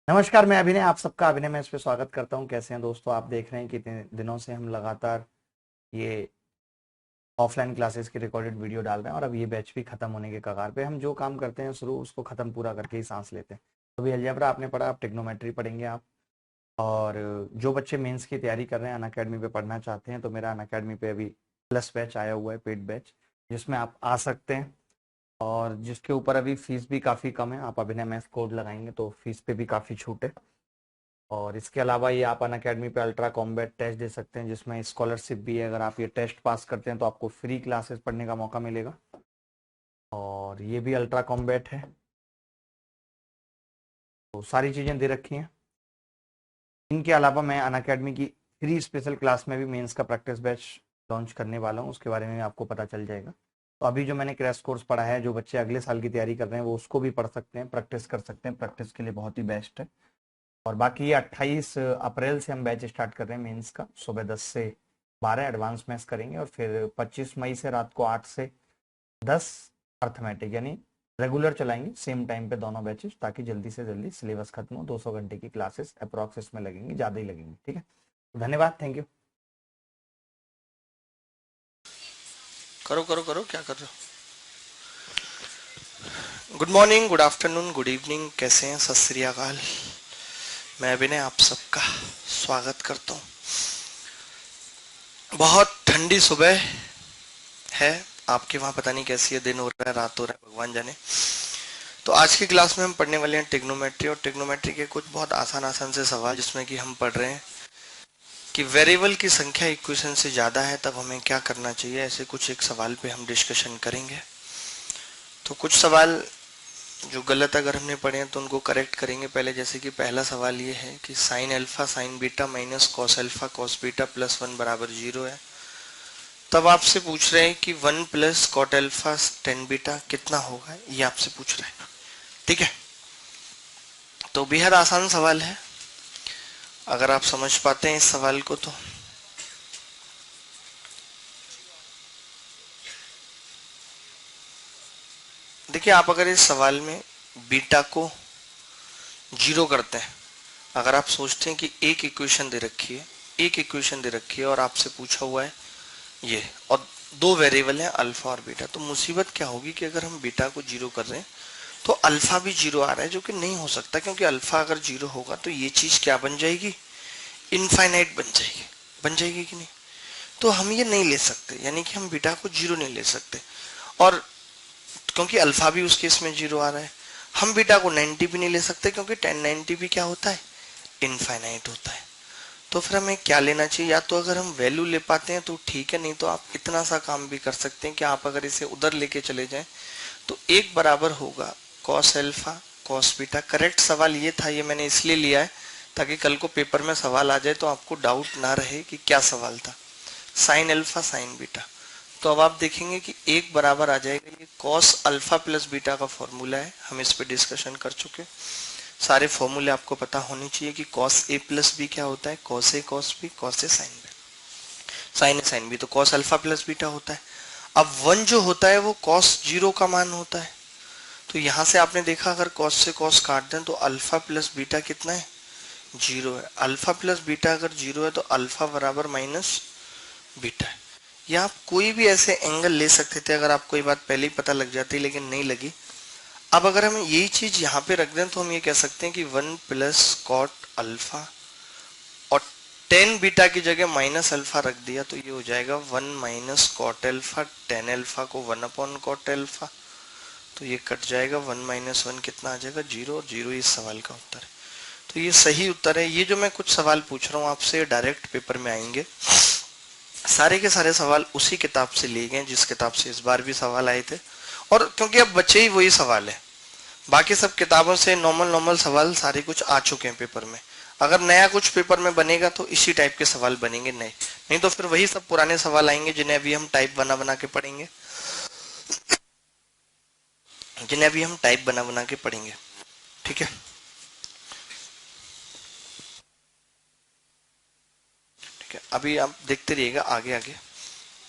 नमस्कार, मैं अभिनय, आप सबका अभिनय में इस पे स्वागत करता हूँ। कैसे हैं दोस्तों? आप देख रहे हैं कि इतने दिनों से हम लगातार ये ऑफलाइन क्लासेस की रिकॉर्डेड वीडियो डाल रहे हैं और अब ये बैच भी खत्म होने के कगार पे। हम जो काम करते हैं शुरू, उसको खत्म पूरा करके ही सांस लेते हैं। तो अभी अलजेब्रा आपने पढ़ा, अब ट्रिग्नोमेट्री पढ़ेंगे आप। और जो बच्चे मेंस की तैयारी कर रहे हैं, अनअकैडमी पे पढ़ना चाहते हैं, तो मेरा अनअकैडमी पे अभी प्लस बैच आया हुआ है, पेड बैच, जिसमें आप आ सकते हैं और जिसके ऊपर अभी फीस भी काफ़ी कम है। आप अभिनय मैथ कोड लगाएंगे तो फीस पे भी काफ़ी छूट है। और इसके अलावा ये आप अनअकैडमी पे अल्ट्रा कॉम्बैट टेस्ट दे सकते हैं, जिसमें स्कॉलरशिप भी है। अगर आप ये टेस्ट पास करते हैं तो आपको फ्री क्लासेस पढ़ने का मौका मिलेगा। और ये भी अल्ट्रा कॉम्बैट है। तो सारी चीज़ें दे रखी हैं। इनके अलावा मैं अनअकैडमी की फ्री स्पेशल क्लास में भी मेंस का प्रैक्टिस बैच लॉन्च करने वाला हूँ, उसके बारे में आपको पता चल जाएगा। तो अभी जो मैंने क्रैश कोर्स पढ़ा है, जो बच्चे अगले साल की तैयारी कर रहे हैं वो उसको भी पढ़ सकते हैं, प्रैक्टिस कर सकते हैं। प्रैक्टिस के लिए बहुत ही बेस्ट है। और बाकी ये 28 अप्रैल से हम बैच स्टार्ट कर रहे हैं मेंस का, सुबह 10 से 12 एडवांस मैथ्स करेंगे और फिर 25 मई से रात को 8 से 10 अर्थमेटिक, यानी रेगुलर चलाएंगे सेम टाइम पे दोनों बैचेस, ताकि जल्दी से जल्दी सिलेबस खत्म हो। 200 घंटे की क्लासेस अप्रॉक्स इसमें लगेंगी, ज़्यादा ही लगेंगी। ठीक है, तो धन्यवाद, थैंक यू। करो करो करो, क्या कर रहे हो? Good morning, good afternoon, good evening, कैसे हैं? सत श्री अकाल। मैं अभिनय आप सबका स्वागत करता हूँ। बहुत ठंडी सुबह है। आपके वहां पता नहीं कैसी है, दिन हो रहा है, रात हो रहा है, भगवान जाने। तो आज की क्लास में हम पढ़ने वाले हैं ट्रिग्नोमेट्री, और ट्रिग्नोमेट्री के कुछ बहुत आसान आसान से सवाल, जिसमें कि हम पढ़ रहे हैं कि वेरिएबल की संख्या इक्वेशन से ज्यादा है तब हमें क्या करना चाहिए। ऐसे कुछ एक सवाल पे हम डिस्कशन करेंगे। तो कुछ सवाल जो गलत अगर हमने पढ़े हैं तो उनको करेक्ट करेंगे पहले। जैसे कि पहला सवाल ये है कि sine alpha sign beta minus cos alpha cos beta plus 1 बराबर 0 है। तब आपसे पूछ रहे हैं कि 1 plus cot alpha tan beta कितना होगा, ये आपसे पूछ रहे हैं। ठीक है, तो बेहद आसान सवाल है अगर आप समझ पाते हैं इस सवाल को। तो देखिए, आप अगर इस सवाल में बीटा को 0 करते हैं, अगर आप सोचते हैं कि एक इक्वेशन दे रखी है, एक इक्वेशन दे रखी है और आपसे पूछा हुआ है ये, और दो वेरिएबल है अल्फा और बीटा, तो मुसीबत क्या होगी कि अगर हम बीटा को 0 कर रहे हैं तो अल्फा भी 0 आ रहा है, जो कि नहीं हो सकता, क्योंकि अल्फा अगर 0 होगा तो ये चीज क्या बन जाएगी? इनफाइनाइट बन जाएगी। बन जाएगी कि नहीं? तो हम ये नहीं ले सकते, यानी कि हम बीटा को 0 नहीं ले सकते। और क्योंकि अल्फा भी उस केस में 0 आ रहा है, हम बीटा को 90 भी नहीं ले सकते, क्योंकि 1090 भी क्या होता है? इनफाइनाइट होता है। तो फिर हमें क्या लेना चाहिए? या तो अगर हम वैल्यू ले पाते हैं तो ठीक है, नहीं तो आप इतना सा काम भी कर सकते हैं कि आप अगर इसे उधर लेके चले जाएं तो एक बराबर होगा cos alpha cos beta. Correct सवाल ये था, ये मैंने इसलिए लिया है ताकि कल को पेपर में सवाल आ जाए तो आपको डाउट ना रहे कि क्या सवाल था। साइन अल्फा साइन बीटा, तो अब आप देखेंगे कि एक बराबर आ जाएगा, ये कॉस अल्फा प्लस बीटा का फॉर्मूला है, हम इस पे डिस्कशन कर चुके। सारे फॉर्मूले आपको पता होने चाहिए कि कॉस ए प्लस बी क्या होता है, cos A cos B, cos A sine B, sign A sine B, तो कॉस अल्फा प्लस बीटा होता है। अब वन जो होता है वो कॉस 0 का मान होता है। तो यहां से आपने देखा, अगर कॉस से कॉस काट दें तो अल्फा प्लस बीटा कितना है? 0 है। अल्फा प्लस बीटा अगर 0 है तो अल्फा बराबर माइनस बीटा है। या आप कोई भी ऐसे एंगल ले सकते थे अगर आपको ये बात पहले ही पता लग जाती, लेकिन नहीं लगी। अब अगर हम यही चीज यहाँ पे रख दें तो हम ये कह सकते हैं कि 1 प्लस कॉट अल्फा, और 10 बीटा की जगह माइनस अल्फा रख दिया तो ये हो जाएगा 1 माइनस कॉट अल्फा। 10 अल्फा को 1 अपॉन कॉट अल्फा, तो ये कट जाएगा, 1 माइनस 1 कितना आ जाएगा? 0, और 0 इस सवाल का उत्तर है। तो ये सही उत्तर है। ये जो मैं कुछ सवाल पूछ रहा हूँ आपसे, डायरेक्ट पेपर में आएंगे। सारे के सारे सवाल उसी किताब से लिए गए जिस किताब से इस बार भी सवाल आए थे, और क्योंकि अब बच्चे ही वही सवाल है, बाकी सब किताबों से नॉर्मल नॉर्मल सवाल सारे कुछ आ चुके हैं पेपर में। अगर नया कुछ पेपर में बनेगा तो इसी टाइप के सवाल बनेंगे नए, नहीं तो फिर वही सब पुराने सवाल आएंगे जिन्हें अभी हम टाइप बना बना के पढ़ेंगे, जिन्हें अभी हम टाइप बना बना के पढ़ेंगे। ठीक है, ठीक है, अभी आप देखते रहिएगा आगे आगे।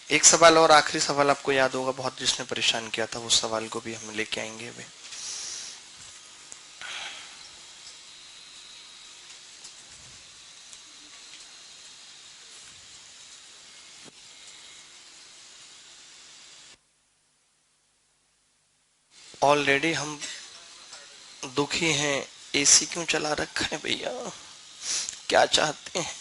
एक सवाल और, आखिरी सवाल आपको याद होगा बहुत, जिसने परेशान किया था, उस सवाल को भी हम लेके आएंगे अभी। ऑलरेडी हम दुखी हैं, एसी क्यों चला रखा है भैया, क्या चाहते हैं।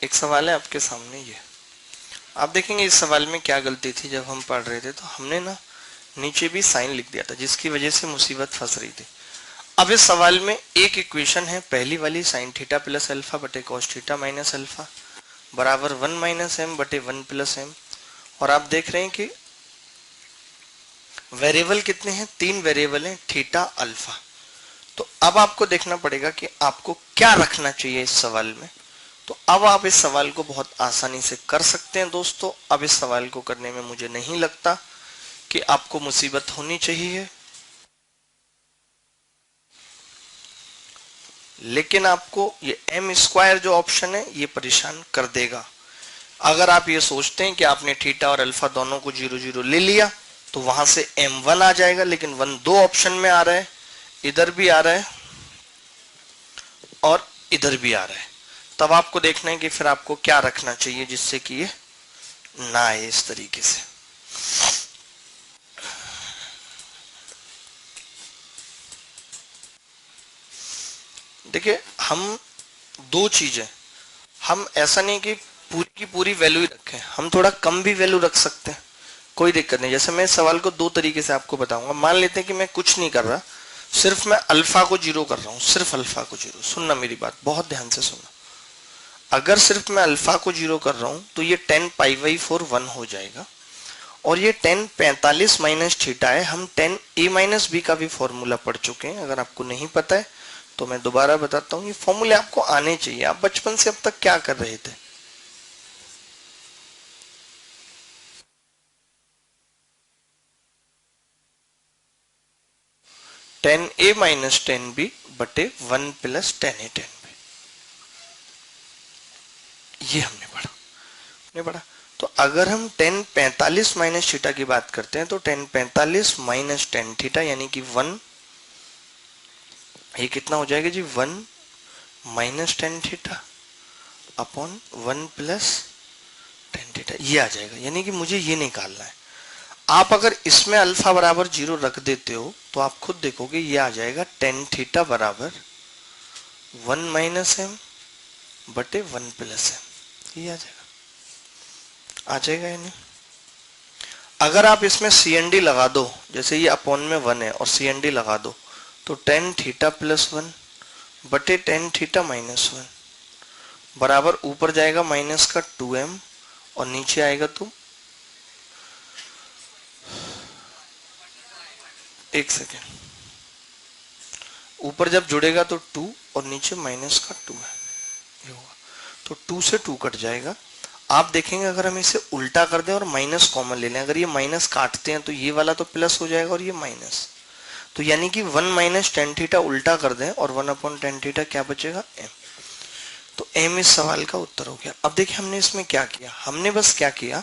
एक सवाल है आपके सामने, ये आप देखेंगे इस सवाल में क्या गलती थी। जब हम पढ़ रहे थे तो हमने ना नीचे भी साइन लिख दिया था, जिसकी वजह से मुसीबत फंस रही थी। अब इस सवाल में एक इक्वेशन है, पहली वाली साइन थीटा प्लस अल्फा बटे कॉस थीटा माइनस अल्फा बराबर 1 माइनस एम बटे 1 प्लस एम। और आप देख रहे हैं कि वेरिएबल कितने हैं, 3 वेरिएबल हैं, थीटा अल्फा। तो अब आपको देखना पड़ेगा कि आपको क्या रखना चाहिए इस सवाल में। तो अब आप इस सवाल को बहुत आसानी से कर सकते हैं दोस्तों। अब इस सवाल को करने में मुझे नहीं लगता कि आपको मुसीबत होनी चाहिए, लेकिन आपको ये एम स्क्वायर जो ऑप्शन है ये परेशान कर देगा। अगर आप ये सोचते हैं कि आपने थीटा और अल्फा दोनों को 0 0 ले लिया तो वहां से m1 आ जाएगा, लेकिन 1 दो ऑप्शन में आ रहा है, इधर भी आ रहा है और इधर भी आ रहा है। तब आपको देखना है कि फिर आपको क्या रखना चाहिए जिससे कि ये ना आए इस तरीके से। देखिए हम दो चीजें, हम ऐसा नहीं कि पूरी की पूरी वैल्यू ही रखें, हम थोड़ा कम भी वैल्यू रख सकते हैं, कोई दिक्कत नहीं। जैसे मैं इस सवाल को दो तरीके से आपको बताऊंगा। मान लेते हैं कि मैं कुछ नहीं कर रहा, सिर्फ मैं अल्फा को 0 कर रहा हूं, सिर्फ अल्फा को 0। सुनना मेरी बात, बहुत ध्यान से सुनना। अगर सिर्फ मैं अल्फा को 0 कर रहा हूं तो ये 10 पाई बाई 4 1 हो जाएगा। और ये 10 45 माइनस थीटा है। हम 10 a माइनस बी का भी फॉर्मूला पढ़ चुके हैं, अगर आपको नहीं पता है तो मैं दोबारा बताता हूँ। ये फॉर्मूले आपको आने चाहिए। आप बचपन से अब तक क्या कर रहे थे, टेन ए माइनस 10b बटे 1 प्लस 10a 10b, ये हमने पढ़ा, नहीं पढ़ा। तो अगर हम 10 45 माइनस थीटा की बात करते हैं तो 10 45 माइनस 10 थीटा यानी कि 1, ये कितना हो जाएगा जी, 1 minus 10 theta upon 1 plus 10 theta, ये आ जाएगा। यानी कि मुझे ये निकालना है। आप अगर इसमें अल्फा बराबर 0 रख देते हो तो आप खुद देखोगे ये आ जाएगा 10 थीटा बराबर 1 माइनस एम बटे 1 प्लस एम, ये आ जाएगा, आ जाएगा या नहीं। अगर आप इसमें सी एन डी लगा दो, जैसे ये अपॉन में 1 है और सी एन डी लगा दो, तो 10 थीटा प्लस 1 बटे 10 थीटा माइनस 1 बराबर ऊपर जाएगा माइनस का 2m और नीचे आएगा तो, एक सेकेंड, ऊपर जब जुड़ेगा तो 2 और नीचे माइनस का 2 है, ये होगा। तो 2 से 2 कट जाएगा। आप देखेंगे अगर हम इसे उल्टा कर दें और माइनस कॉमन ले लें, अगर ये माइनस काटते हैं तो ये वाला तो प्लस हो जाएगा और ये माइनस, तो यानी कि 1 माइनस 10 थीटा उल्टा कर दें और 1 अपॉन 10 थीटा क्या बचेगा, m। तो m इस सवाल का उत्तर हो गया। अब देखिए हमने इसमें क्या किया, हमने बस क्या किया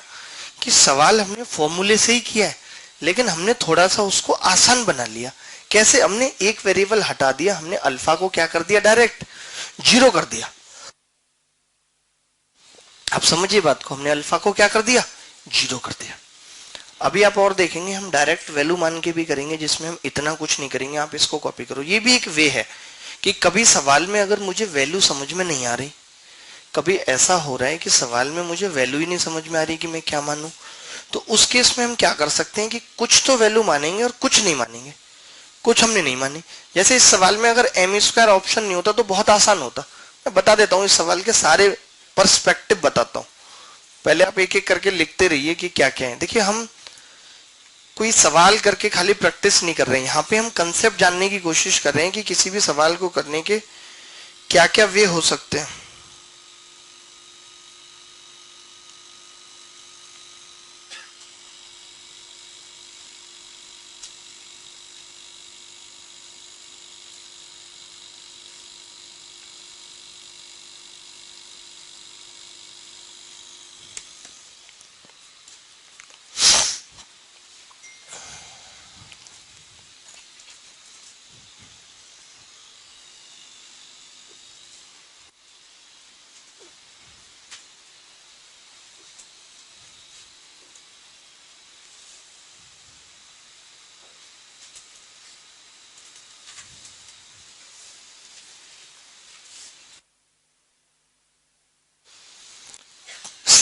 कि सवाल हमने फॉर्मूले से ही किया है, लेकिन हमने थोड़ा सा उसको आसान बना लिया। कैसे, हमने एक वेरिएबल हटा दिया, हमने अल्फा को क्या कर दिया, डायरेक्ट 0 कर दिया। आप समझिए बात को, हमने अल्फा को क्या कर दिया, 0 कर दिया। अभी आप और देखेंगे हम डायरेक्ट वैल्यू मान के भी करेंगे, जिसमें हम इतना कुछ नहीं करेंगे। आप इसको कॉपी करो, ये भी एक वे है कि कभी सवाल में अगर मुझे वैल्यू समझ में नहीं आ रही, कभी ऐसा हो रहा है कि सवाल में मुझे वैल्यू ही नहीं समझ में आ रही कि मैं क्या मानूं, तो उस केस में हम क्या कर सकते हैं कि कुछ तो वैल्यू मानेंगे और कुछ नहीं मानेंगे। कुछ हमने नहीं मानी। जैसे इस सवाल में अगर एम स्क्वायर ऑप्शन नहीं होता तो बहुत आसान होता। मैं बता देता हूं, इस सवाल के सारे पर्सपेक्टिव बताता हूं, पहले आप एक एक करके लिखते रहिए कि क्या क्या है। देखिए हम कोई सवाल करके खाली प्रैक्टिस नहीं कर रहे हैं, यहाँ पे हम कंसेप्ट जानने की कोशिश कर रहे हैं कि किसी भी सवाल को करने के क्या क्या वे हो सकते हैं।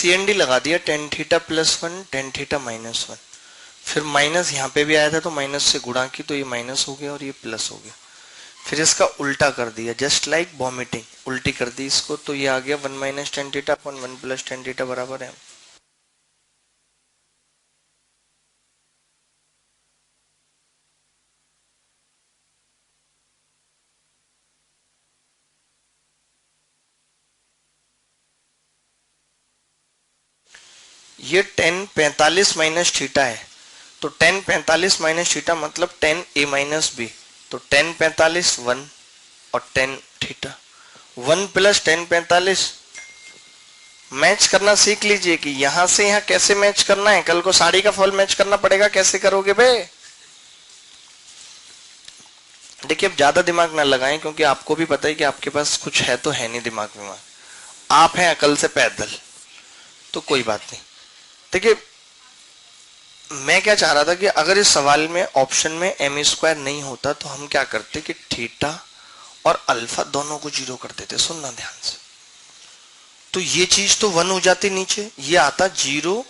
CND लगा दिया, tan theta plus one, tan theta minus one, फिर माइनस यहाँ पे भी आया था तो माइनस से गुणा की तो ये माइनस हो गया और ये प्लस हो गया, फिर इसका उल्टा कर दिया, जस्ट लाइक वॉमिटिंग, उल्टी कर दी इसको, तो ये आ गया one minus tan theta upon one plus tan theta बराबर है। ये टेन 45 माइनस थीटा है, तो टेन 45 माइनस थीटा मतलब टेन ए माइनस बी, तो टेन 45 वन और tan theta, one plus ten 45। Match करना सीख लीजिए कि यहां से यहां कैसे मैच करना है, कल को साड़ी का फॉल मैच करना पड़ेगा, कैसे करोगे बे। देखिए अब ज्यादा दिमाग ना लगाएं, क्योंकि आपको भी पता है कि आपके पास कुछ है तो है नहीं दिमाग में, आप हैं अकल से पैदल, तो कोई बात नहीं। देखिए मैं क्या चाह रहा था कि अगर इस सवाल में ऑप्शन में एम स्क्वायर नहीं होता तो हम क्या करते कि थीटा और अल्फा दोनों को जीरो कर देते। सुनना ध्यान से, तो ये चीज तो वन हो जाती नीचे, ये आता जीरो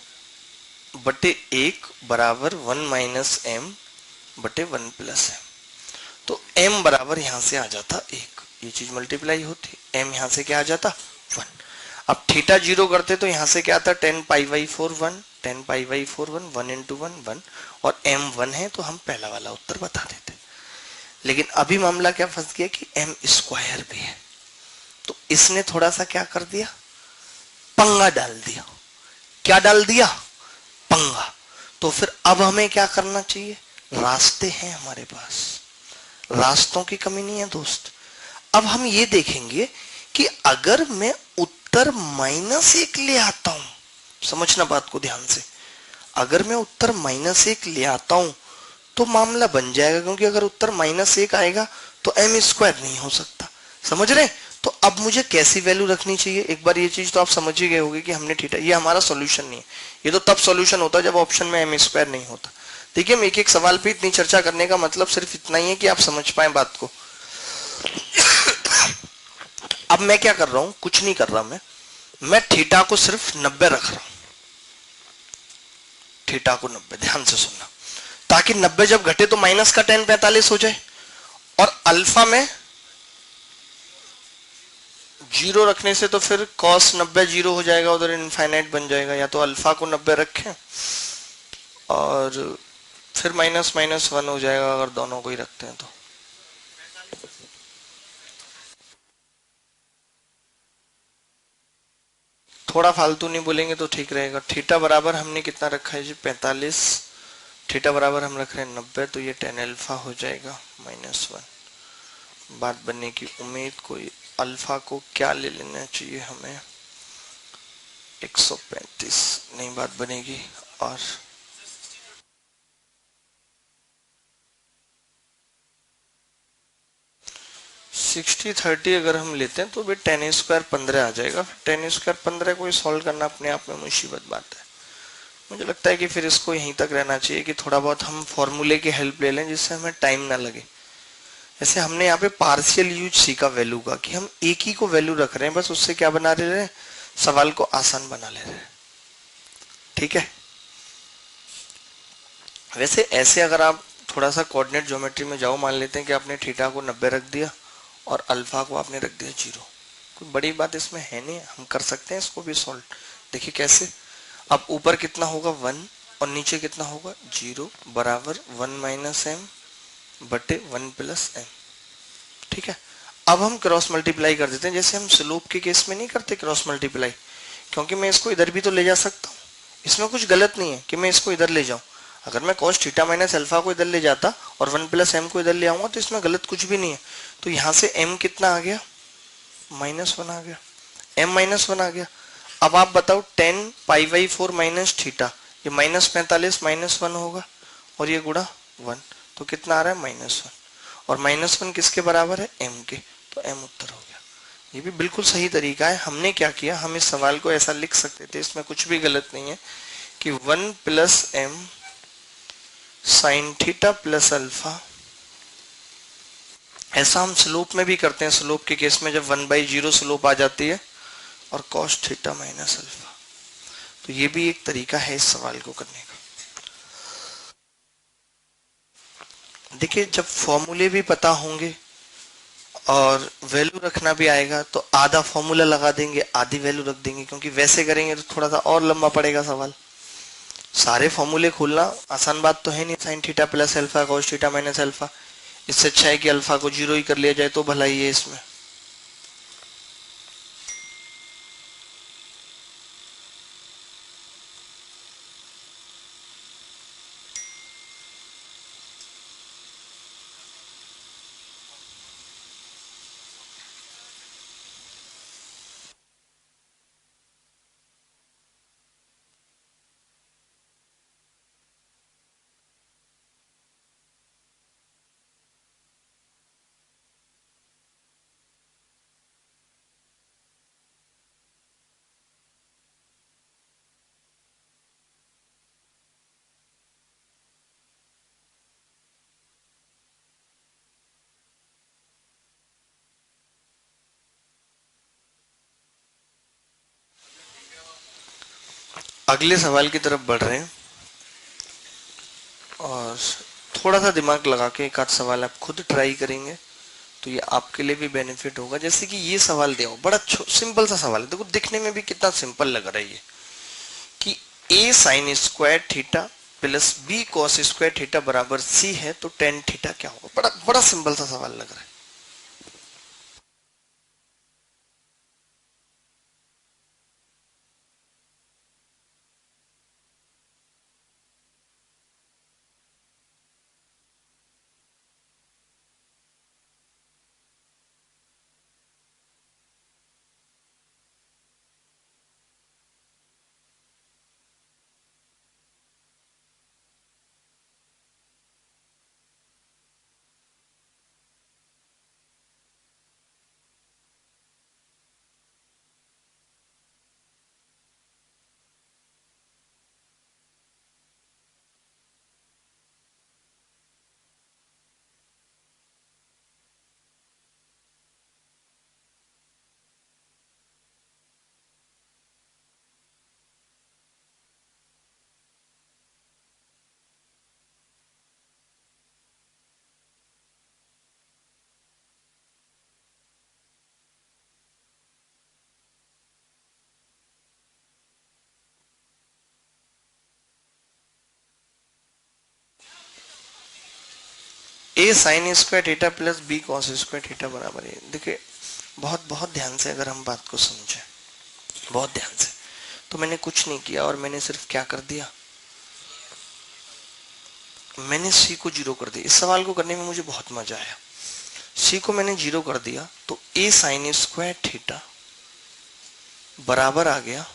बटे एक बराबर वन माइनस एम बटे वन प्लस एम, तो m बराबर यहां से आ जाता एक, ये चीज मल्टीप्लाई होती, m यहां से क्या आ जाता वन। अब थीटा जीरो करते तो यहां से क्या आता ten pi by four one, ten pi by four one, one into one one, और m वन है तो हम पहला वाला उत्तर बता देते। लेकिन अभी मामला क्या फंस गया कि m स्क्वायर भी है, तो इसने थोड़ा सा क्या कर दिया, पंगा डाल दिया। क्या डाल दिया, पंगा। तो फिर अब हमें क्या करना चाहिए, रास्ते हैं हमारे पास, रास्तों की कमी नहीं है दोस्त। अब हम ये देखेंगे कि अगर मैं उत्तर माइनस एक ले आता हूं, समझना बात को ध्यान से, अगर मैं उत्तर माइनस एक ले आता हूं तो मामला बन जाएगा, क्योंकि अगर उत्तर माइनस एक आएगा तो एम स्क्वायर नहीं हो सकता, समझ रहे। तो अब मुझे कैसी वैल्यू रखनी चाहिए, एक बार ये चीज तो आप समझ ही गए होंगे कि हमने थीटा, ये हमारा सॉल्यूशन नहीं है, ये तो तब सॉल्यूशन होता है जब ऑप्शन में एम स्क्वायर नहीं होता। देखिए हम एक एक सवाल पे इतनी चर्चा करने का मतलब सिर्फ इतना ही है कि आप समझ पाए बात को। अब मैं क्या कर रहा हूं, कुछ नहीं कर रहा मैं थीटा को सिर्फ 90 रख रहा हूं, थीटा को 90, ध्यान से सुनना, ताकि 90 जब घटे तो माइनस का टेन 45 हो जाए, और अल्फा में जीरो रखने से तो फिर कॉस 90 जीरो हो जाएगा, उधर इनफाइनाइट बन जाएगा। या तो अल्फा को 90 रखें और फिर माइनस माइनस वन हो जाएगा अगर दोनों को ही रखते हैं तो। थोड़ा फालतू नहीं बोलेंगे तो ठीक रहेगा। थीटा बराबर हमने कितना रखा है जी 45, थीटा बराबर हम रख रहे हैं 90, तो ये टेन अल्फा हो जाएगा माइनस वन। बात बनने की उम्मीद, कोई अल्फा को क्या ले लेना चाहिए हमें, 135 नहीं बात बनेगी, और सिक्सटी थर्टी अगर हम लेते हैं तो भी टेन स्क्वायर 15 आ जाएगा। टेन स्क्वायर 15 को सॉल्व करना अपने आप में मुसीबत बात है। मुझे लगता है कि फिर इसको यहीं तक रहना चाहिए कि थोड़ा बहुत हम फॉर्मूले की हेल्प ले लें जिससे हमें टाइम ना लगे। जैसे हमने यहाँ पे पार्शियल यूज सीखा वैल्यू का, कि हम एक ही को वैल्यू रख रहे हैं, बस उससे क्या बना ले रहे हैं, सवाल को आसान बना ले रहे हैं। ठीक है, वैसे ऐसे अगर आप थोड़ा सा कोऑर्डिनेट ज्योमेट्री में जाओ, मान लेते हैं कि आपने थीटा को 90 रख दिया और अल्फा को आपने रख दिया जीरो, कोई बड़ी बात इसमें है नहीं, हम कर सकते हैं इसको भी सॉल्व। देखिए कैसे, अब ऊपर कितना होगा 1 और नीचे कितना होगा 0 बराबर 1 माइनस एम बटे 1 प्लस एम। ठीक है, अब हम क्रॉस मल्टीप्लाई कर देते हैं, जैसे हम स्लोप के केस में नहीं करते क्रॉस मल्टीप्लाई, क्योंकि मैं इसको इधर भी तो ले जा सकता हूँ, इसमें कुछ गलत नहीं है कि मैं इसको इधर ले जाऊं। अगर मैं cos थीटा माइनस अल्फा को इधर ले जाता और 1 प्लस एम को इधर ले आऊंगा तो इसमें गलत कुछ भी नहीं है। तो यहां से m कितना आ गया, -1 आ गया, m -1 आ गया। अब आप बताओ 10 पाई बाई 4 माइनस थीटा, ये -45 -1 होगा और ये गुणा 1, तो कितना आ रहा है -1, और -1 किसके बराबर है, m के, तो m उत्तर हो गया। ये भी बिल्कुल सही तरीका है। हमने क्या किया, हम इस सवाल को ऐसा लिख सकते थे, इसमें कुछ भी गलत नहीं है कि 1 plus m sine theta plus alpha, ऐसा हम स्लोप में भी करते हैं। स्लोप के केस में जब 1/0 स्लोप आ जाती है और cos थीटा माइनस अल्फा, तो ये भी एक तरीका है इस सवाल को करने का। देखिए जब फॉर्मूले भी पता होंगे और वैल्यू रखना भी आएगा तो आधा फॉर्मूला लगा देंगे, आधी वैल्यू रख देंगे, क्योंकि वैसे करेंगे तो थोड़ा सा और लंबा पड़ेगा सवाल। सारे फॉर्मूले खोलना आसान बात तो है नहीं, sign theta plus alpha cos theta minus alpha. इससे अच्छा है कि अल्फा को 0 ही कर लिया जाए तो भला ही है इसमें। अगले सवाल की तरफ बढ़ रहे हैं और थोड़ा सा दिमाग लगा के एक आध सवाल आप खुद ट्राई करेंगे तो ये आपके लिए भी बेनिफिट होगा। जैसे कि ये सवाल दिया हो, बड़ा सिंपल सा सवाल है, देखो दिखने में भी कितना सिंपल लग रहा है ये, कि a sign square theta plus b cos square theta बराबर c है तो टेन थीटा क्या होगा। बड़ा बड़ा सिंपल सा सवाल लग रहा है। a sign square theta plus b cos square theta बराबर है। देखिए बहुत बहुत ध्यान से अगर हम बात को समझें, बहुत ध्यान से, तो मैंने कुछ नहीं किया और मैंने सिर्फ क्या कर दिया, मैंने c को 0 कर दिया। इस सवाल को करने में मुझे बहुत मजा आया। c को मैंने 0 कर दिया तो a साइन स्क्वायर थीटा बराबर आ गया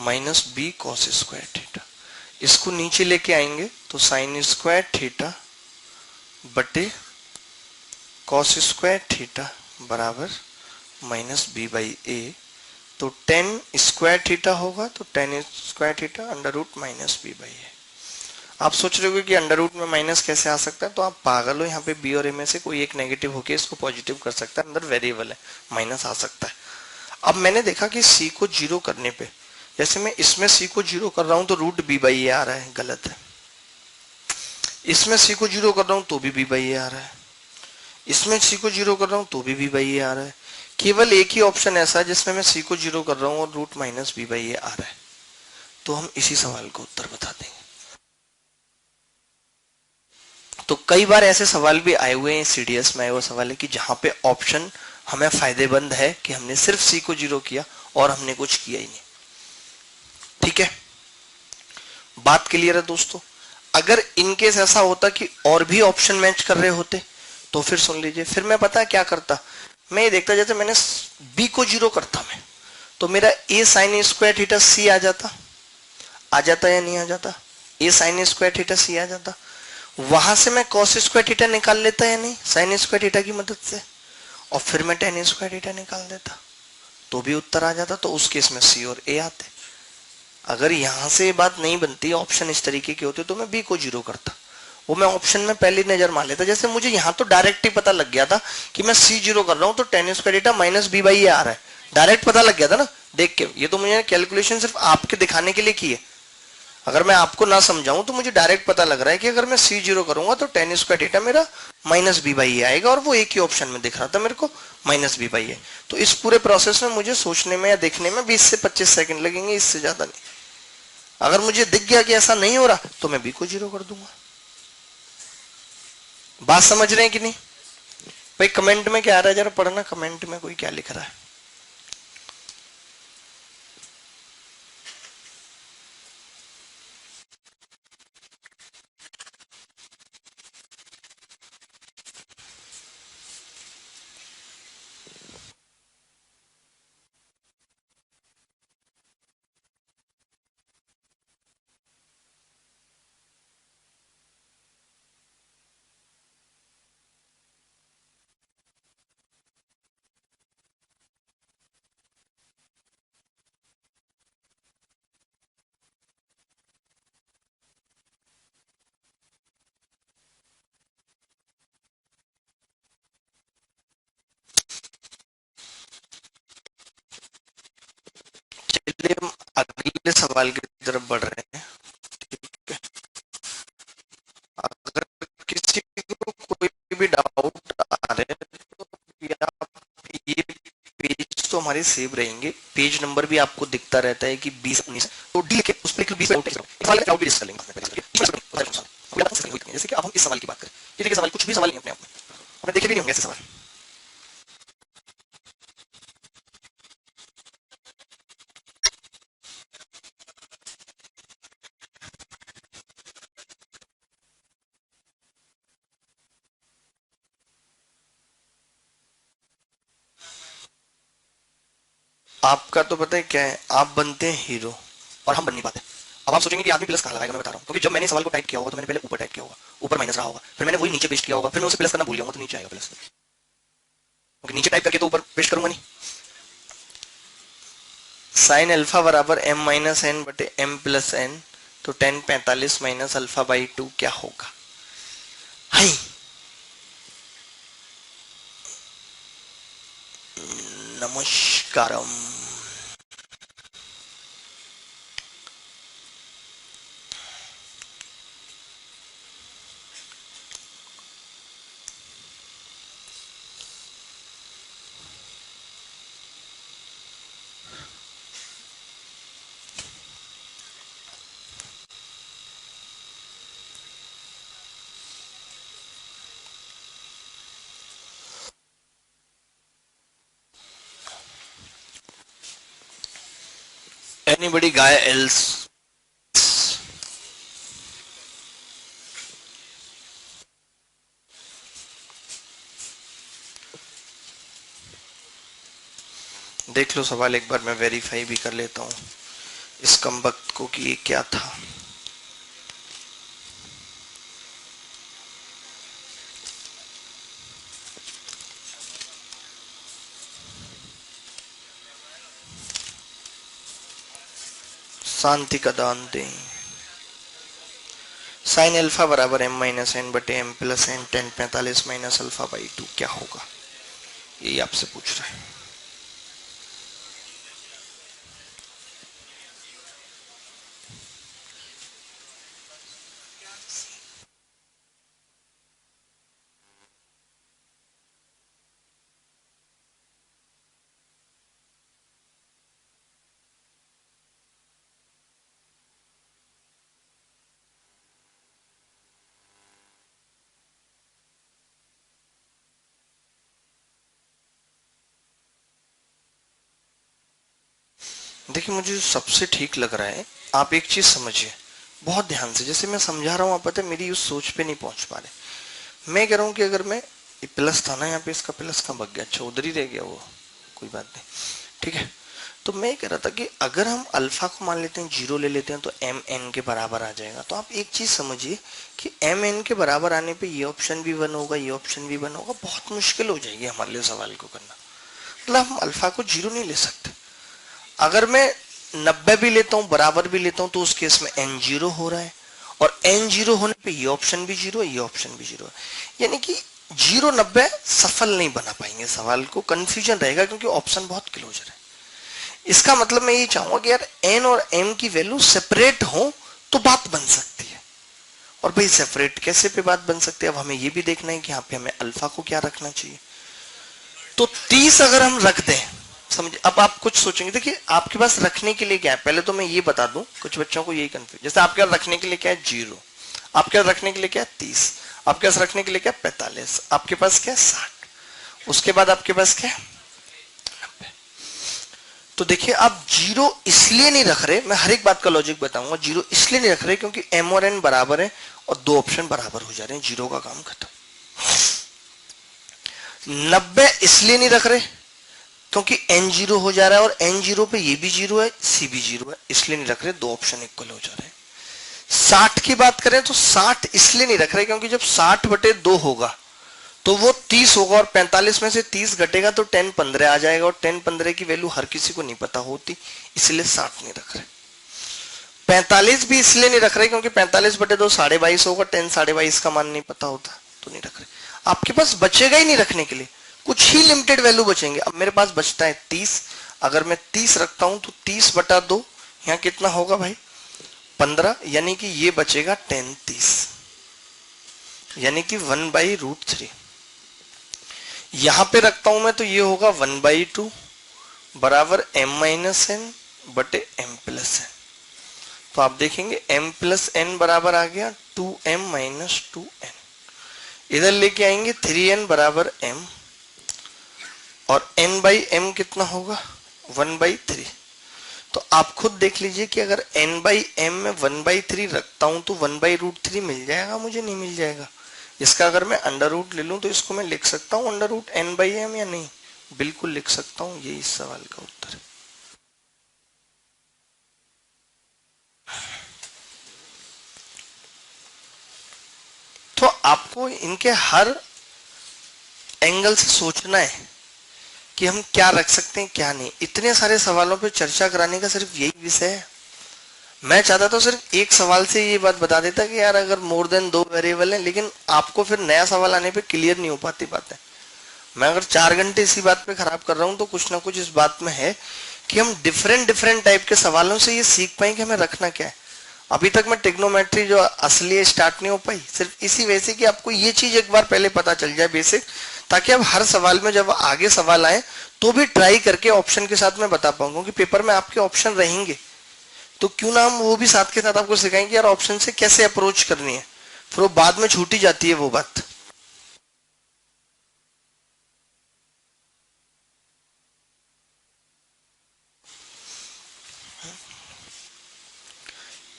minus b cos square theta. इसको नीचे लेके आएंगे तो साइन स्क्वायर थीटा बटे कॉस स्क्वायर थीटा बराबर माइनस बी बाई ए। तो टेन स्क्वायर थीटा होगा तो tan square theta under root minus b by a. आप सोच रहे हो कि अंडर रूट में माइनस कैसे आ सकता है, तो आप पागल हो, यहाँ पे बी और ए में से कोई एक नेगेटिव होके इसको पॉजिटिव कर सकता है, अंदर वेरिएबल है, माइनस आ सकता है। अब मैंने देखा कि c को 0 करने पे, जैसे मैं इसमें c को 0 कर रहा हूं तो रूट बी बाई ए आ रहा है, गलत है। इसमें c को 0 कर रहा हूं तो भी b बाई ए आ रहा है, इसमें c को 0 कर रहा हूं तो भी b बाई ए आ रहा है। केवल एक ही ऑप्शन ऐसा है जिसमें मैं c को 0 कर रहा हूं और root minus b by a आ रहा है, तो हम इसी सवाल को उत्तर बता देंगे। तो कई बार ऐसे सवाल भी आए हुए हैं, सीडीएस में आए हुए सवाल है कि जहां पे ऑप्शन हमें फायदेमंद है कि हमने सिर्फ c को 0 किया और हमने कुछ किया ही नहीं। ठीक है, बात क्लियर है दोस्तों। अगर इनकेस ऐसा होता कि और भी ऑप्शन मैच कर रहे होते तो फिर सुन लीजिए, फिर मैं पता है क्या करता, मैं ये देखता जैसे मैंने b को 0 करता मैं, तो मेरा a sign square theta c आ जाता या नहीं आ जाता, a sign square theta c आ जाता। वहां से मैं कॉस स्क्वायर थीटा निकाल लेता या नहीं साइन स्क्वायर थीटा की मदद से, और फिर मैं टेन स्क्वायर थीटा निकाल देता तो भी उत्तर आ जाता। तो उस केस में c और a आते। अगर यहां से बात नहीं बनती, ऑप्शन इस तरीके के होते, तो मैं b को 0 करता, वो मैं ऑप्शन में पहली नजर मान लेता। जैसे मुझे यहां तो डायरेक्ट ही पता लग गया था कि मैं c 0 कर रहा हूं तो tan square theta minus b by a आ रहा है, डायरेक्ट पता लग गया था ना, देख के। ये तो मुझे कैलकुलेशन सिर्फ आपके दिखाने के लिए की है। अगर मैं आपको ना समझाऊं तो मुझे डायरेक्ट पता लग रहा है कि अगर मैं C0 करूंगा तो tan स्क्वायर थीटा मेरा -b/a आएगा, और वो एक ही ऑप्शन में दिख रहा था मेरे को -b/a। तो इस पूरे प्रोसेस में मुझे सोचने में या देखने में 20 से 25 सेकंड लगेंगे, इससे ज्यादा नहीं। अगर मुझे दिख गया कि ऐसा नहीं हो रहा तो मैं b को 0 कर दूंगा। बात समझ रहे हैं कि नहीं भाई? कमेंट में क्या आ रहा है जरा पढ़ना, कमेंट में कोई क्या लिख रहा है। चलिए हम अगले सवाल की तरफ बढ़ रहे हैं। अगर किसी को कोई भी डाउट आ रहे हैं तो ये पेज तो हमारे सेव रहेंगे, पेज नंबर भी आपको दिखता रहता है कि 20-19, तो डी के उस पर 20 डाउट भी डिस्कस करेंगे। जैसे कि अब हम इस सवाल की बात करें, ये देखिए सवाल कुछ भी सवाल नहीं अपने आप में, आपने देखे भी नहीं होंगे ऐसे सवाल। आपका तो पता है क्या है, आप बनते हैं हीरो और हम बन नहीं पाते। अब आप सोचेंगे कि आदमी प्लस कहाँ लगाएगा, मैं बता रहा हूँ, क्योंकि जब मैंने सवाल को टाइप किया होगा तो मैंने पहले ऊपर टाइप किया होगा, ऊपर माइनस रहा होगा, फिर मैंने वही नीचे पेस्ट किया होगा, फिर मैं उसे प्लस करना भूल जाऊंगा तो नीचे आएगा प्लस, क्योंकि नीचे टाइप करके तो ऊपर पेस्ट करूंगा नहीं। साइन अल्फा बराबर m-n/m+n, तो tan 45 माइनस अल्फा बाई 2 क्या होगा? हाय नमस्कारम। Anybody guy else? देख लो सवाल एक बार, मैं वेरीफाई भी कर लेता हूँ इस कमबख्त को कि ये क्या था। शांति का दान दें। साइन अल्फा बराबर m-n/m+n tan 45 minus alpha by 2 क्या होगा, यही आपसे पूछ रहा है। देखिए मुझे सबसे ठीक लग रहा है, आप एक चीज समझिए बहुत ध्यान से, जैसे मैं समझा रहा हूँ आप पता है मेरी उस सोच पे नहीं पहुंच पा रहे। मैं कह रहा हूँ कि अगर मैं प्लस था ना यहाँ पे, इसका प्लस कहाँ भाग गया, अच्छा उधर ही रह गया वो, कोई बात नहीं, ठीक है। तो मैं कह रहा था कि अगर हम अल्फा को मान लेते हैं 0 ले लेते हैं तो एम एन के बराबर आ जाएगा। तो आप एक चीज समझिए कि एम एन के बराबर आने पे ये ऑप्शन भी 1 होगा, ये ऑप्शन भी 1 होगा, बहुत मुश्किल हो जाएगी हमारे लिए सवाल को करना। मतलब हम अल्फा को 0 नहीं ले सकते। अगर मैं 90 भी लेता हूं, बराबर भी लेता हूं, तो उस केस में n 0 हो रहा है, और n 0 होने पे ये ऑप्शन भी 0 है, ये ऑप्शन भी 0 है, यानी कि 0-90 सफल नहीं बना पाएंगे, सवाल को कंफ्यूजन रहेगा क्योंकि ऑप्शन बहुत क्लोजर है। इसका मतलब मैं ये चाहूंगा कि यार n और m की वैल्यू सेपरेट हो तो बात बन सकती है। और भाई सेपरेट कैसे पे बात बन सकती है, अब हमें ये भी देखना है कि यहाँ पे हमें अल्फा को क्या रखना चाहिए। तो 30 अगर हम रख दें, समझ, अब आप कुछ सोचेंगे, देखिए आपके पास रखने के लिए क्या है, पहले तो मैं ये बता दूं, कुछ बच्चों को यही कंफ्यूज, जैसे आपके पास रखने के लिए क्या है 0, आपके पास रखने के लिए क्या है 30, आपके पास रखने के लिए क्या है 45, आपके पास क्या है 60, उसके बाद आपके पास क्या है। तो देखिए आप 0 इसलिए नहीं रख रहे, मैं हर एक बात का लॉजिक बताऊंगा, 0 इसलिए नहीं रख रहे क्योंकि m और n बराबर है और दो ऑप्शन बराबर हो जा रहे हैं, 0 का काम खत्म। 90 इसलिए नहीं रख रहे क्योंकि n 0 हो जा रहा है और n 0 पे ये भी 0 है, c भी 0 है, इसलिए नहीं रख रहे, दो ऑप्शन इक्वल हो जा रहे हैं। 60 की बात करें तो 60 इसलिए नहीं रख रहे क्योंकि जब 60/2 होगा तो वो 30 होगा और 45 में से 30 घटेगा तो 10 15 आ जाएगा और 10 15 की वैल्यू हर किसी को नहीं पता होती, इसलिए 60 नहीं रख रहे। 45 भी इसलिए नहीं रख रहे क्योंकि 45/2 22.5 होगा, 10 22.5 का मान नहीं पता होता तो नहीं रख रहे। आपके पास बचेगा ही नहीं रखने के लिए, कुछ ही लिमिटेड वैल्यू बचेंगे। अब मेरे पास बचता है 30, अगर मैं 30 रखता हूं तो 30/2 यहां कितना होगा भाई 15, यानी कि ये बचेगा 10 30, यानी कि 1/√3। यहां पे रखता हूं मैं तो ये होगा 1/2 बराबर m-n/m+n। तो आप देखेंगे m+n बराबर आ गया 2m-2n, इधर लेके आएंगे 3n बराबर m और n/m कितना होगा 1/3। तो आप खुद देख लीजिए कि अगर n/m में 1/3 रखता हूं तो 1/√3 मिल जाएगा मुझे, नहीं मिल जाएगा। इसका अगर मैं अंडर रूट ले लूं तो इसको मैं लिख सकता हूं अंडर रूट n/m या नहीं, बिल्कुल लिख सकता हूं, ये इस सवाल का उत्तर है। तो आपको इनके हर एंगल से सोचना है कि हम क्या रख सकते हैं क्या नहीं। इतने सारे सवालों पे चर्चा कराने का सिर्फ यही विषय है। मैं चाहता तो सिर्फ एक सवाल से ये बात बता देता कि यार अगर मोर देन 2 वेरिएबल है, लेकिन आपको फिर नया सवाल आने पे क्लियर नहीं हो पाती बातें। मैं अगर 4 घंटे इसी बात पे खराब कर रहा हूं तो कुछ ना कुछ इस बात में है कि हम डिफरेंट डिफरेंट टाइप के सवालों से ये सीख पाए कि हमें रखना क्या है। अभी तक मैं ट्रिग्नोमेट्री जो असली है स्टार्ट नहीं हो पाई, सिर्फ इसी वजह से कि आपको ये चीज एक बार पहले पता चल जाए बेसिक, ताकि अब हर सवाल में जब आगे सवाल आए तो भी ट्राई करके ऑप्शन के साथ मैं बता पाऊंगा, क्योंकि पेपर में आपके ऑप्शन रहेंगे तो क्यों ना हम वो भी साथ के साथ आपको सिखाएंगे यार ऑप्शन से कैसे अप्रोच करनी है, फिर वो बाद में छूटी जाती है वो बात।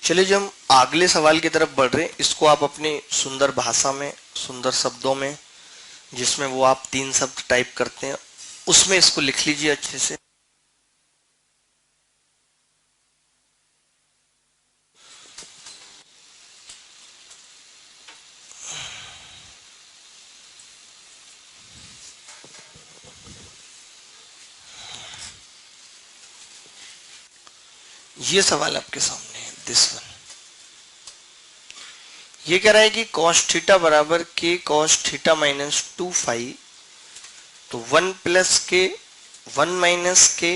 चलिए जो हम अगले सवाल की तरफ बढ़ रहे हैं, इसको आप अपनी सुंदर भाषा में, सुंदर शब्दों में, जिसमें वो आप 3 शब्द टाइप करते हैं उसमें इसको लिख लीजिए अच्छे से। ये सवाल आपके सामने है, दिस वन। ये कह रहा है कि cos थीटा बराबर k cos theta minus 2 phi, तो 1 + k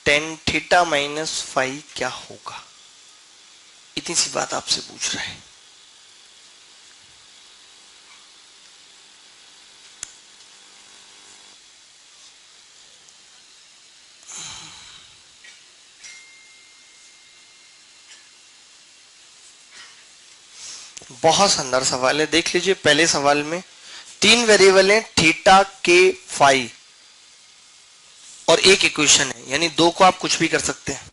10 थीटा माइनस फाई क्या होगा, इतनी सी बात आपसे पूछ रहा है। बहुत शानदार सवाल है, देख लीजिए। पहले सवाल में 3 वेरिएबल हैं, थीटा के फाई, और एक इक्वेशन है, यानी 2 को आप कुछ भी कर सकते हैं।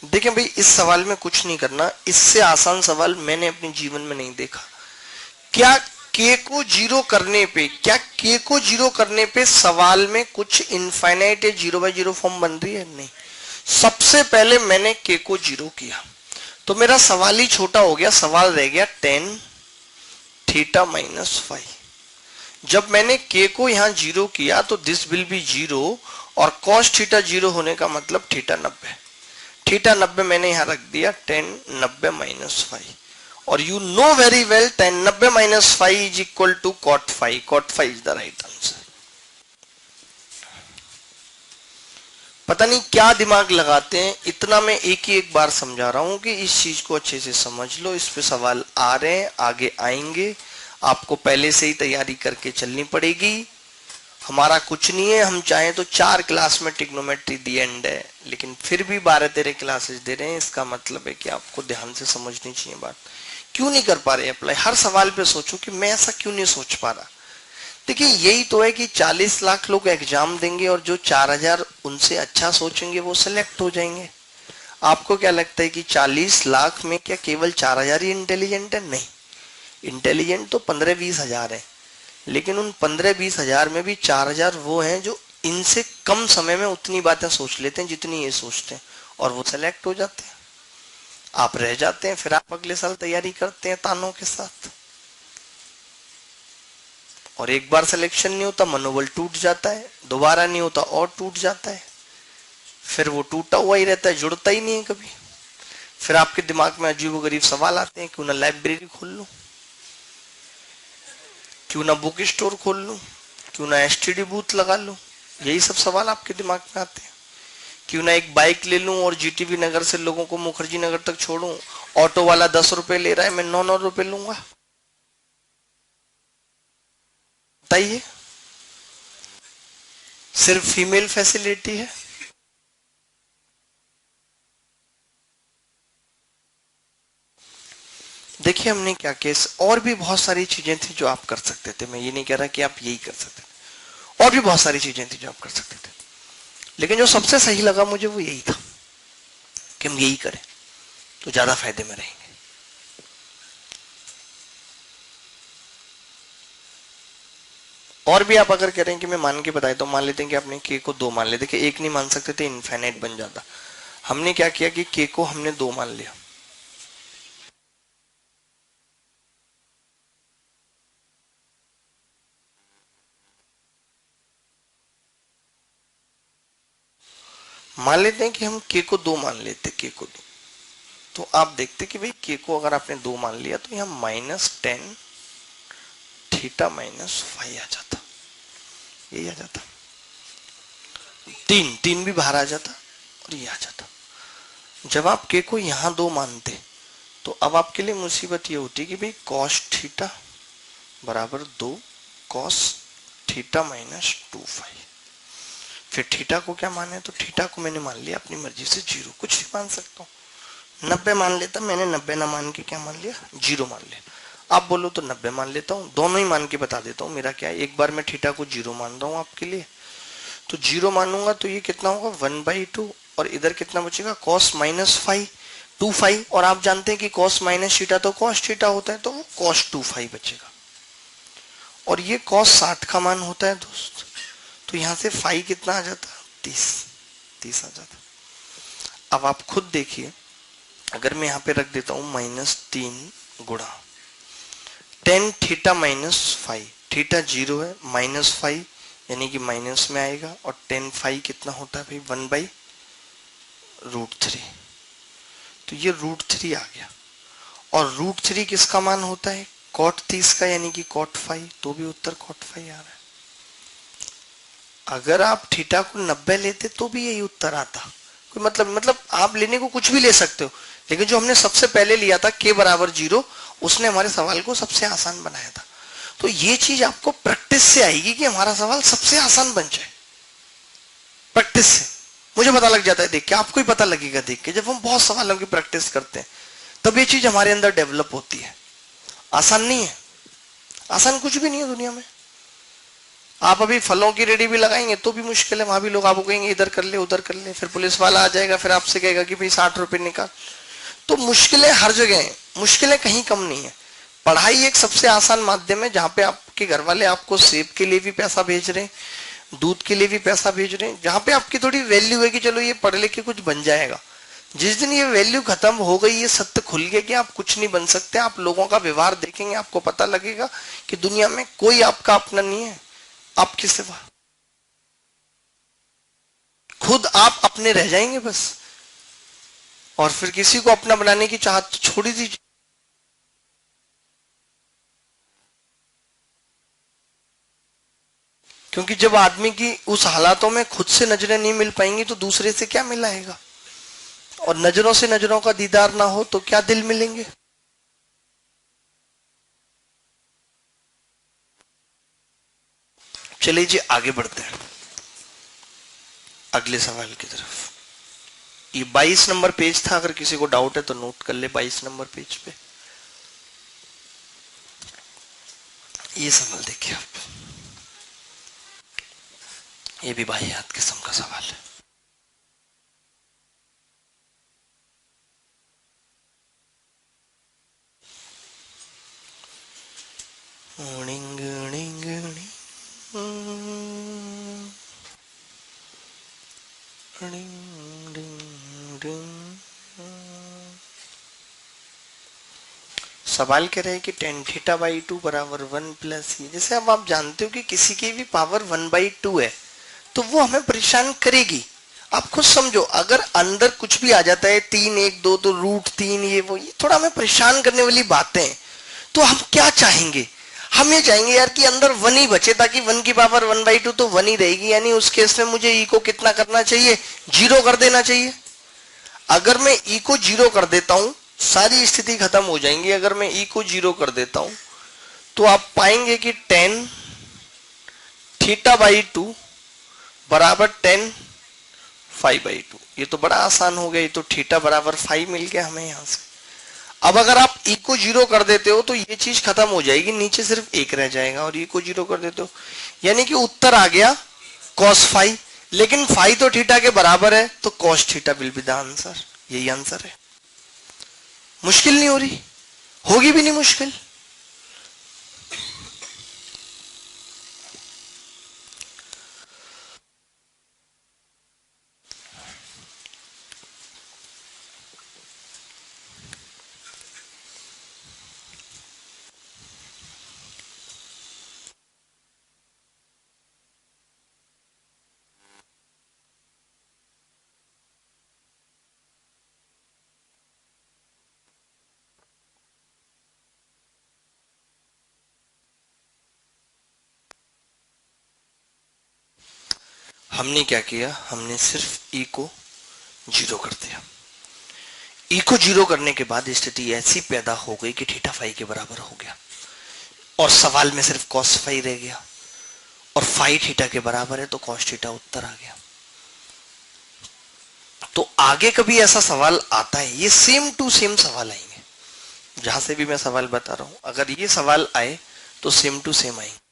देखें भाई, इस सवाल में कुछ नहीं करना, इससे आसान सवाल मैंने अपने जीवन में नहीं देखा। क्या के को जीरो करने पे, सवाल में कुछ इनफाइनाइट या 0/0 फॉर्म बन रही है? नहीं। सबसे पहले मैंने के को जीरो किया तो मेरा सवाल ही छोटा हो गया, सवाल रह गया tan थीटा माइनस फाइव। जब मैंने के को यहां जीरो किया तो दिस विल बी जीरो, और cos थीटा जीरो होने का मतलब थीटा 90। थीटा 90 मैंने यहां रख दिया tan 90 माइनस फाइव, और you know very well tan 90 minus five is equal to cot 5। cot 5 is the right answer. पता नहीं क्या दिमाग लगाते हैं, इतना मैं एक ही एक बार समझा रहा हूं कि इस चीज को अच्छे से समझ लो। इस पे सवाल आ रहे हैं, आगे आएंगे, आपको पहले से ही तैयारी करके चलनी पड़ेगी। हमारा कुछ नहीं है, हम चाहें तो 4 क्लास में ट्रिग्नोमेट्री दी एंड है, लेकिन फिर भी 12-13 क्लासेस दे रहे हैं। इसका मतलब है कि आपको ध्यान से समझनी चाहिए बात। क्यों नहीं कर पा रहे अप्लाई? हर सवाल पे सोचो कि मैं ऐसा क्यों नहीं सोच पा रहा। देखिए, यही तो है कि 40 लाख लोग एग्जाम देंगे और जो 4000 उनसे अच्छा सोचेंगे वो सिलेक्ट हो जाएंगे। आपको क्या लगता है कि 40 लाख में क्या केवल 4000 ही इंटेलिजेंट है? नहीं, इंटेलिजेंट तो 15-20 हजार है, लेकिन उन 15-20 हजार में भी 4000 वो हैं जो इनसे कम समय में उतनी बातें सोच लेते हैं जितनी ये सोचते हैं, और वो सेलेक्ट हो जाते हैं। आप रह जाते हैं, फिर आप अगले साल तैयारी करते हैं तानों के साथ, और एक बार सिलेक्शन नहीं होता मनोबल टूट जाता है, दोबारा नहीं होता और टूट जाता है, फिर वो टूटा हुआ ही रहता है, जुड़ता ही नहीं है कभी। फिर आपके दिमाग में अजीबोगरीब सवाल आते हैं, क्यों ना लाइब्रेरी खोल लूं, क्यों ना बुक स्टोर खोल लूं, क्यों ना एसटीडी बूथ लगा लूं। यही सब सवाल आपके दिमाग में आते हैं। क्यों ना एक बाइक ले लूं और जीटीबी नगर से लोगों को मुखर्जी नगर तक छोड़ूं, ऑटो वाला 10 रुपए ले रहा है, मैं 9 रुपए लूंगा। बताइए, सिर्फ फीमेल फैसिलिटी है? देखिए, हमने क्या केस, और भी बहुत सारी चीजें थी जो आप कर सकते थे। मैं ये नहीं कह रहा कि आप यही कर सकते थे, और भी बहुत सारी चीजें थी जो आप कर सकते थे, लेकिन जो सबसे सही लगा मुझे वो यही था कि हम यही करें तो ज्यादा फायदे में रहेंगे। और भी आप अगर कह रहे हैं कि मैं मान के बताए, तो मान लेते हैं कि आपने के को 2 मान लिया। देखिए, एक नहीं मान सकते थे, इनफाइनाइट बन जाता। हमने क्या किया कि के को हमने 2 मान लिया। मान लेते हैं कि हम के को 2 मान लेते, के को 2, तो आप देखते कि भाई के को अगर आपने 2 मान लिया तो यहां -10 थीटा माइनस फाइव आ जाता, यही आ जाता। 3 भी बाहर आ जाता और ये आ जाता। जब आप के को यहां 2 मानते तो अब आपके लिए मुसीबत ये होती कि भाई cos थीटा बराबर 2 cos थीटा माइनस 2 फाइव। फिर थीटा को क्या माने, तो थीटा को मैंने मान लिया अपनी मर्जी से 0, कुछ भी मान सकता हूँ। 90 मान लेता, मैंने 90 ना मान के क्या मान लिया, 0 मान लिया। आप बोलो तो 90 मान लेता हूँ, दोनों ही मान के बता देता हूँ मेरा क्या है। एक बार मैं थीटा को 0 मान रहा हूँ आपके लिए, तो 0 मानूंगा तो ये कितना होगा 1/2, और इधर कितना बचेगा cos -5 2 और आप जानते हैं कि cos माइनस थीटा तो cos थीटा होता है, तो वो cos 2 बचेगा। और ये cos 60 का मान होता है दोस्त, तो यहां से फाइव कितना आ जाता, 30 आ जाता। अब आप खुद देखिए, अगर मैं यहां पे रख देता हूं -3 गुणा tan थीटा -5, थीटा 0 है, -5 यानी कि माइनस में आएगा, और tan 5 कितना होता है भाई 1/√3, तो ये √3 आ गया। और √3 किसका मान होता है, cot 30 का, यानी कि cot 5, तो भी उत्तर cot 5 आ रहा है। अगर आप थीटा को 90 लेते तो भी यही उत्तर आता। कोई मतलब आप लेने को कुछ भी ले सकते हो, लेकिन जो हमने सबसे पहले लिया था k बराबर 0, उसने हमारे सवाल को सबसे आसान बनाया था। तो ये चीज आपको प्रैक्टिस से आएगी कि हमारा सवाल सबसे आसान बन जाए। प्रैक्टिस से मुझे पता लग जाता है, देख के आपको ही पता लगेगा। देख के जब हम बहुत सवालों की प्रैक्टिस करते हैं तब ये चीज हमारे अंदर डेवलप होती है। आसान नहीं है, आसान कुछ भी नहीं है दुनिया में। आप अभी फलों की रेडी भी लगाएंगे तो भी मुश्किल है, वहां भी लोग आपको कहेंगे इधर कर ले उधर कर ले, फिर पुलिस वाला आ जाएगा, फिर आपसे कहेगा कि भाई 60 रुपए निकाल। तो मुश्किलें हर जगह हैं, मुश्किलें कहीं कम नहीं है। पढ़ाई एक सबसे आसान माध्यम है जहां पे आपके घर वाले आपको सेब के लिए भी पैसा भेज रहे हैं, दूध के लिए भी पैसा भेज रहे हैं, जहां पे आपकी थोड़ी वैल्यू है कि चलो ये पढ़ लिख के कुछ बन जाएगा। जिस दिन ये वैल्यू खत्म हो गई, ये सत्य खुल गया कि आप कुछ नहीं बन सकते, आप लोगों का व्यवहार देखेंगे, आपको पता लगेगा कि दुनिया में कोई आपका अपना नहीं है आपके सिवा, खुद आप अपने रह जाएंगे बस। और फिर किसी को अपना बनाने की चाहत तो छोड़ ही दीजिए। क्योंकि जब आदमी की उस हालातों में खुद से नजरें नहीं मिल पाएंगी तो दूसरे से क्या मिलाएगा, और नजरों से नजरों का दीदार ना हो तो क्या दिल मिलेंगे। चलिए जी आगे बढ़ते हैं अगले सवाल की तरफ। ये 22 नंबर पेज था, अगर किसी को डाउट है तो नोट कर ले 22 नंबर पेज पे। ये सवाल देखिए आप, ये भी वाहियात किस्म का सवाल है। सवाल कह रहे हैं कि tan थीटा बाई 2 बराबर 1 प्लस ये। जैसे अब आप जानते हो कि किसी की भी पावर 1/2 है तो वो हमें परेशान करेगी। आप खुद समझो, अगर अंदर कुछ भी आ जाता है 3 1 2 तो √3 ये वो, ये थोड़ा हमें परेशान करने वाली बातें हैं। तो हम क्या चाहेंगे, हम ये चाहेंगे यार कि अंदर 1 ही बचे, ताकि 1 की पावर 1/2 तो 1 ही रहेगी। यानी उस केस में मुझे ई को कितना करना चाहिए, 0 कर देना चाहिए। अगर मैं ई को 0 कर देता हूं सारी स्थिति खत्म हो जाएंगी। अगर मैं ई को 0 कर देता हूं तो आप पाएंगे कि tan थीटा बाई 2 बराबर tan फाई बाई 2। ये तो बड़ा आसान हो गया, ये तो थीटा बराबर फाई मिल गया हमें यहां से। अब अगर आप ई को 0 कर देते हो तो ये चीज खत्म हो जाएगी, नीचे सिर्फ 1 रह जाएगा, और ई को 0 कर देते हो यानी कि उत्तर आ गया cos फाई। लेकिन फाई तो थीटा के बराबर है तो cos theta will be the answer. यही आंसर है। मुश्किल नहीं हो रही, होगी भी नहीं मुश्किल। हमने क्या किया, हमने सिर्फ ई को 0 कर दिया। ई को 0 करने के बाद स्थिति ऐसी पैदा हो गई कि थीटा फाई के बराबर हो गया, और सवाल में सिर्फ cos फाई रह गया, और फाई थीटा के बराबर है तो cos थीटा उत्तर आ गया। तो आगे कभी ऐसा सवाल आता है, ये सेम टू सेम सवाल आएंगे, जहां से भी मैं सवाल बता रहा हूं अगर ये सवाल आए तो सेम टू सेम आएंगे।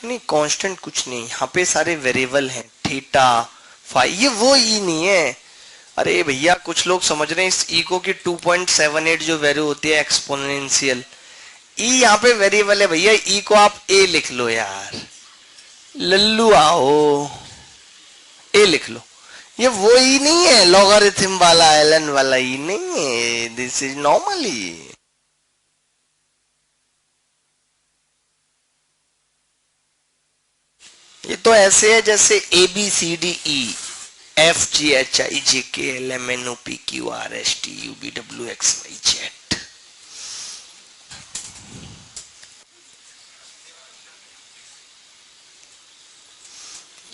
नहीं, कांस्टेंट कुछ नहीं, यहाँ पे सारे वेरिएबल हैं, थीटा फाई, ये वो ई नहीं है। अरे भैया कुछ लोग समझ रहे हैं इस ई को कि 2.78 जो वैल्यू होती है एक्सपोनेंशियल, ई यहाँ पे वेरिएबल है भैया। ई को आप ए लिख लो यार, लल्लू आओ, ए लिख लो। ये वो ई नहीं है लॉगरिथम वाला, एलन वाला ई नहीं है, दिस इज नॉर्मली। ये तो ऐसे है जैसे A B C D E F G H I J K L M N O P Q R S T U V W X Y Z.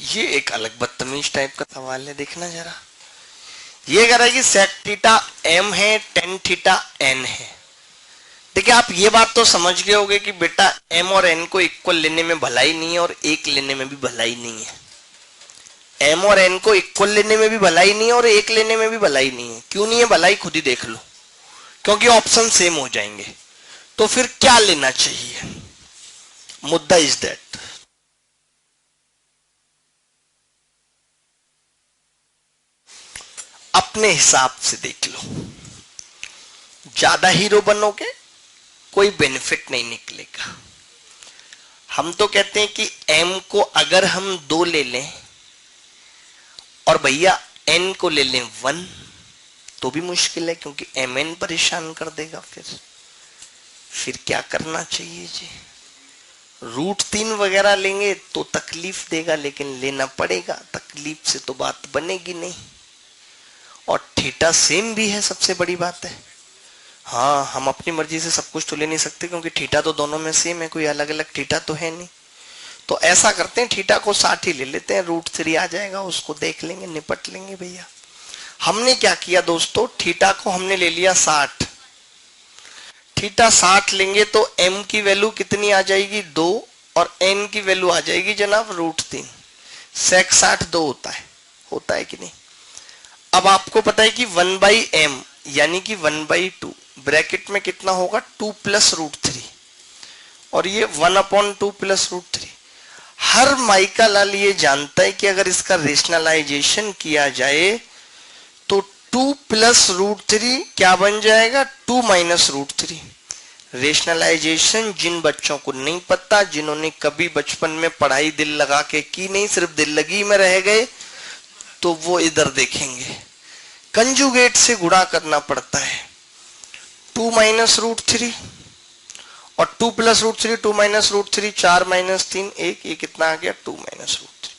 ये एक अलग बदतमीज टाइप का सवाल है, देखना जरा। ये कह रहा है कि सेक थीटा एम है, टेन थीटा एन है। देखिए आप ये बात तो समझ गए होंगे कि बेटा एम और एन को इक्वल लेने में भलाई नहीं है और एक लेने में भी भलाई नहीं है। एम और एन को इक्वल लेने में भी भलाई नहीं है और एक लेने में भी भलाई नहीं है। क्यों नहीं है भलाई, खुद ही देख लो। क्योंकि ऑप्शन सेम हो जाएंगे। तो फिर क्या लेना चाहिए, मुद्दा इज दैट। अपने हिसाब से देख लो। ज्यादा हीरो बनोगे कोई बेनिफिट नहीं निकलेगा। हम तो कहते हैं कि एम को अगर हम 2 ले लें और भैया एन को ले लें 1 तो भी मुश्किल है, क्योंकि एम एन परेशान कर देगा। फिर क्या करना चाहिए जी? √3 वगैरह लेंगे तो तकलीफ देगा, लेकिन लेना पड़ेगा। तकलीफ से तो बात बनेगी नहीं। और थीटा सेम भी है, सबसे बड़ी बात है। हाँ, हम अपनी मर्जी से सब कुछ तो ले नहीं सकते, क्योंकि थीटा तो दोनों में सेम है, कोई अलग अलग थीटा तो है नहीं। तो ऐसा करते हैं, थीटा को 60 ही ले लेते हैं, √3 आ जाएगा, उसको देख लेंगे, निपट लेंगे भैया। हमने क्या किया दोस्तों, थीटा को हमने ले लिया 60। थीटा 60 लेंगे तो m की वैल्यू कितनी आ जाएगी, 2, और n की वैल्यू आ जाएगी जनाब √3। सेक 60 2 होता है कि नहीं? अब आपको पता है कि 1/m यानी कि 1/2 ब्रैकेट में कितना होगा, 2 + √3, और ये 1/2 + √3। हर माइका लाल ये जानता है कि अगर इसका रेशनलाइजेशन किया जाए तो 2 + √3 क्या बन जाएगा, 2 - √3। रेशनलाइजेशन जिन बच्चों को नहीं पता, जिन्होंने कभी बचपन में पढ़ाई दिल लगा के की नहीं, सिर्फ दिल लगी में रह गए, तो वो इधर देखेंगे। कंजुगेट से गुणा करना पड़ता है। 2 - √3 और 2 + √3, 2 - √3, 4 - 3 1, ये कितना आ गया, 2 - √3।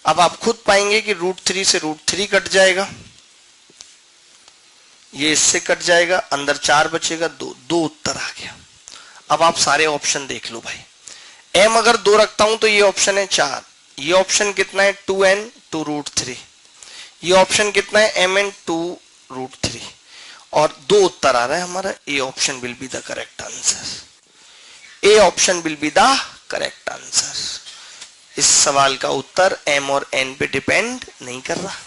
अब आप खुद पाएंगे कि √3 से √3 कट जाएगा, ये इससे कट जाएगा, अंदर 4 बचेगा, 2 उत्तर आ गया। अब आप सारे ऑप्शन देख लो भाई। एम अगर 2 रखता हूं तो ये ऑप्शन है 4, ये ऑप्शन कितना है 2n 2 √3, ये ऑप्शन कितना है mn 2 √3, और 2 उत्तर आ रहा है हमारा। A option will be the correct answer. A option will be the correct answer. इस सवाल का उत्तर m और n पे डिपेंड नहीं कर रहा।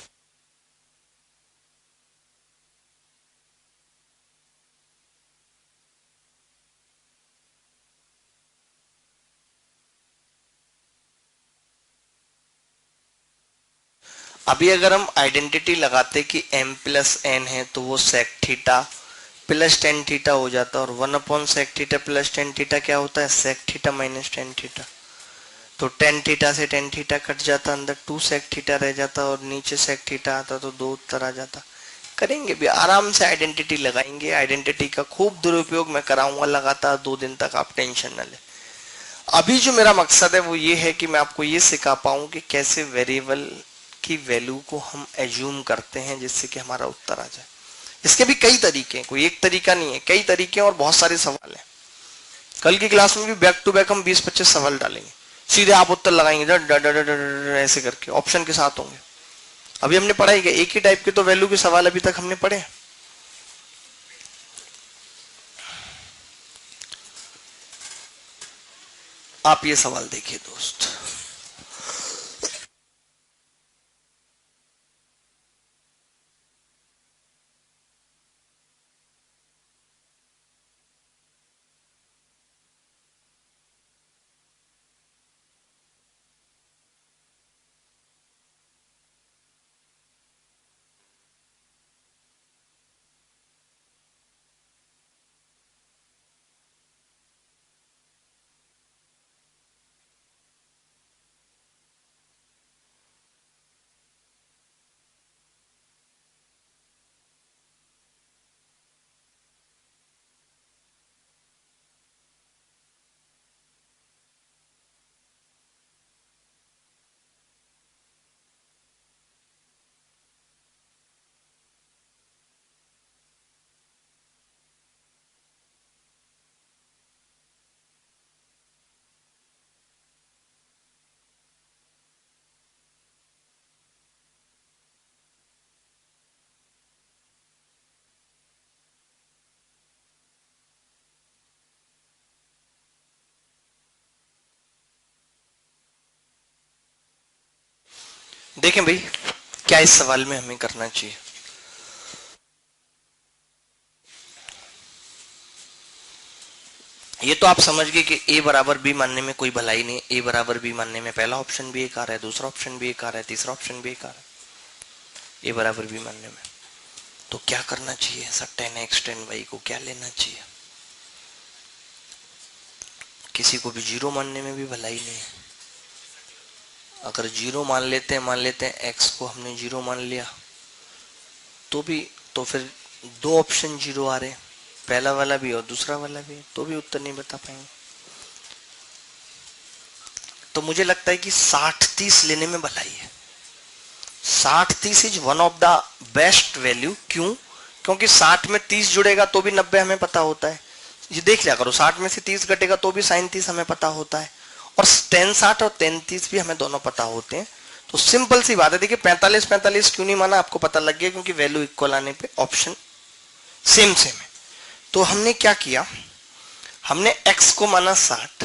अभी अगर हम आइडेंटिटी लगाते कि m + n है तो वो sec थीटा + tan थीटा हो जाता, और 1/sec थीटा + tan थीटा क्या होता है, sec थीटा - tan थीटा। तो tan थीटा से tan थीटा कट जाता, अंदर 2 sec थीटा रह जाता, और नीचे sec थीटा आता तो 2 उत्तर आ जाता। करेंगे भी आराम से, आइडेंटिटी लगाएंगे। आइडेंटिटी का खूब दुरुपयोग मैं कराऊंगा लगातार 2 दिन तक, आप टेंशन न ले। अभी जो मेरा मकसद है वो ये है कि मैं आपको ये सिखा पाऊं कि कैसे वेरिएबल की वैल्यू को हम एज्यूम करते हैं जिससे कि हमारा उत्तर आ जाए। इसके भी कई तरीके हैं, कोई एक तरीका नहीं है, कई तरीके हैं और बहुत सारे सवाल हैं। कल की क्लास में भी बैक टू बैक हम 20-25 सवाल डालेंगे, सीधे आप उत्तर लगाएंगे ऐसे करके, ऑप्शन के साथ होंगे। अभी हमने पढ़ा ही, एक ही टाइप के तो वैल्यू के सवाल अभी तक हमने पढ़े। आप ये सवाल देखिए दोस्त। देखें भाई, क्या इस सवाल में हमें करना चाहिए। ये तो आप समझ गए कि ए बराबर बी मानने में कोई भलाई नहीं। ए बराबर बी मानने में पहला ऑप्शन भी एक आ रहा है, दूसरा ऑप्शन भी एक आ रहा है, तीसरा ऑप्शन भी एक आ रहा है ए बराबर बी मानने में। तो क्या करना चाहिए, ऐसा tan x tan y को क्या लेना चाहिए। किसी को भी जीरो मानने में भी भलाई नहीं है। अगर जीरो मान लेते हैं x को हमने जीरो मान लिया तो भी, तो फिर दो ऑप्शन जीरो आ रहे हैं, पहला वाला भी और दूसरा वाला भी, तो भी उत्तर नहीं बता पाएंगे। तो मुझे लगता है कि 60-30 लेने में भलाई है। 60-30 is one of the best value. क्यों? क्योंकि 60 में 30 जुड़ेगा तो भी 90 हमें पता होता है। ये देख लिया करो, 60 में से 30 घटेगा तो भी sin 30 हमें पता होता है, और tan 60 और tan 30 भी हमें दोनों पता होते हैं। तो सिंपल सी बात है। देखिए 45 क्यों नहीं माना, आपको पता लग गया, क्योंकि वैल्यू इक्वल आने पे ऑप्शन सेम है। तो हमने क्या किया, हमने x को माना 60।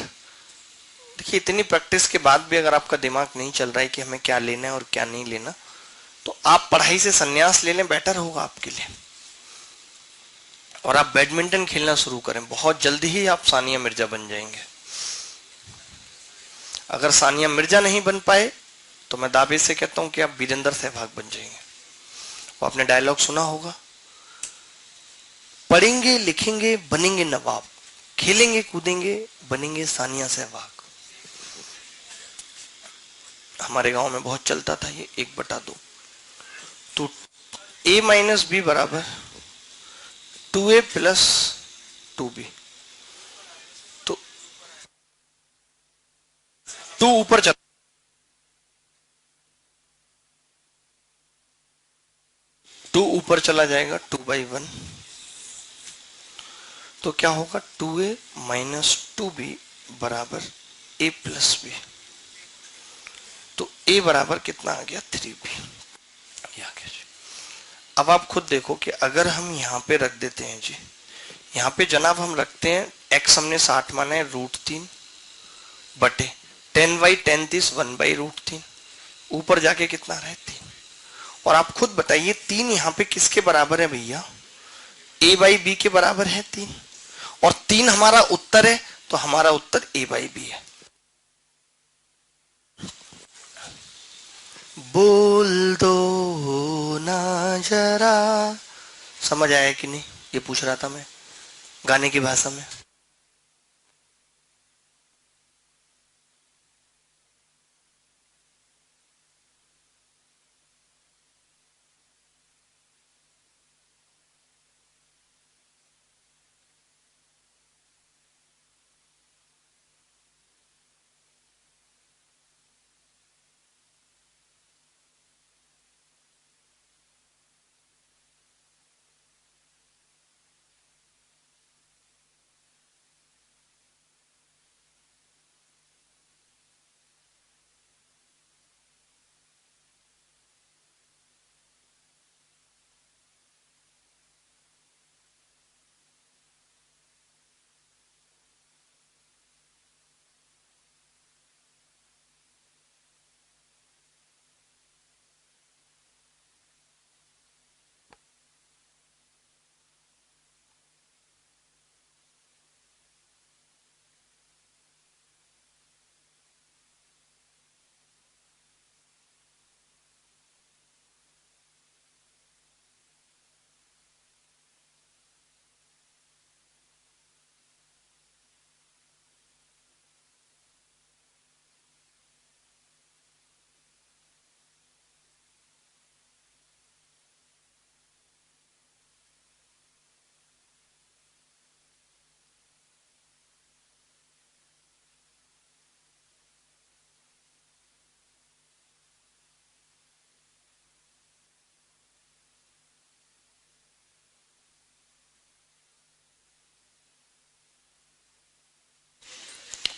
देखिए इतनी प्रैक्टिस के बाद भी अगर आपका दिमाग नहीं चल रहा है कि हमें क्या लेना है और क्या नहीं लेना, तो आप पढ़ाई से संन्यास ले लें, बेटर होगा आपके लिए। और आप बैडमिंटन खेलना शुरू करें, बहुत जल्दी ही आप सानिया मिर्जा बन जाएंगे। अगर सानिया मिर्जा नहीं बन पाए तो मैं दावे से कहता हूं कि आप वीरेंद्र सहवाग बन जाएंगे। वो आपने डायलॉग सुना होगा, पढ़ेंगे लिखेंगे बनेंगे नवाब, खेलेंगे कूदेंगे बनेंगे सानिया सहवाग। हमारे गांव में बहुत चलता था ये 1/2। तो a माइनस बी बराबर 2a प्लस 2b। तो 2 ऊपर चला, 2 ऊपर चला जाएगा 2/1। तो क्या होगा, 2a माइनस 2b बराबर a प्लस बी। तो a बराबर कितना आ गया, 3b। अब आप खुद देखो कि अगर हम यहाँ पे रख देते हैं जी, यहाँ पे जनाब हम रखते हैं x हमने 60 माना है √3 बटे tan y tan 30 1/√3। ऊपर जाके कितना रहे 3। और आप खुद बताइए 3 यहाँ पे किसके बराबर है भैया, a/b के बराबर है 3। और 3 हमारा उत्तर है, तो हमारा उत्तर a/b है। बोल दो ना जरा, समझ आया कि नहीं, ये पूछ रहा था मैं गाने की भाषा में।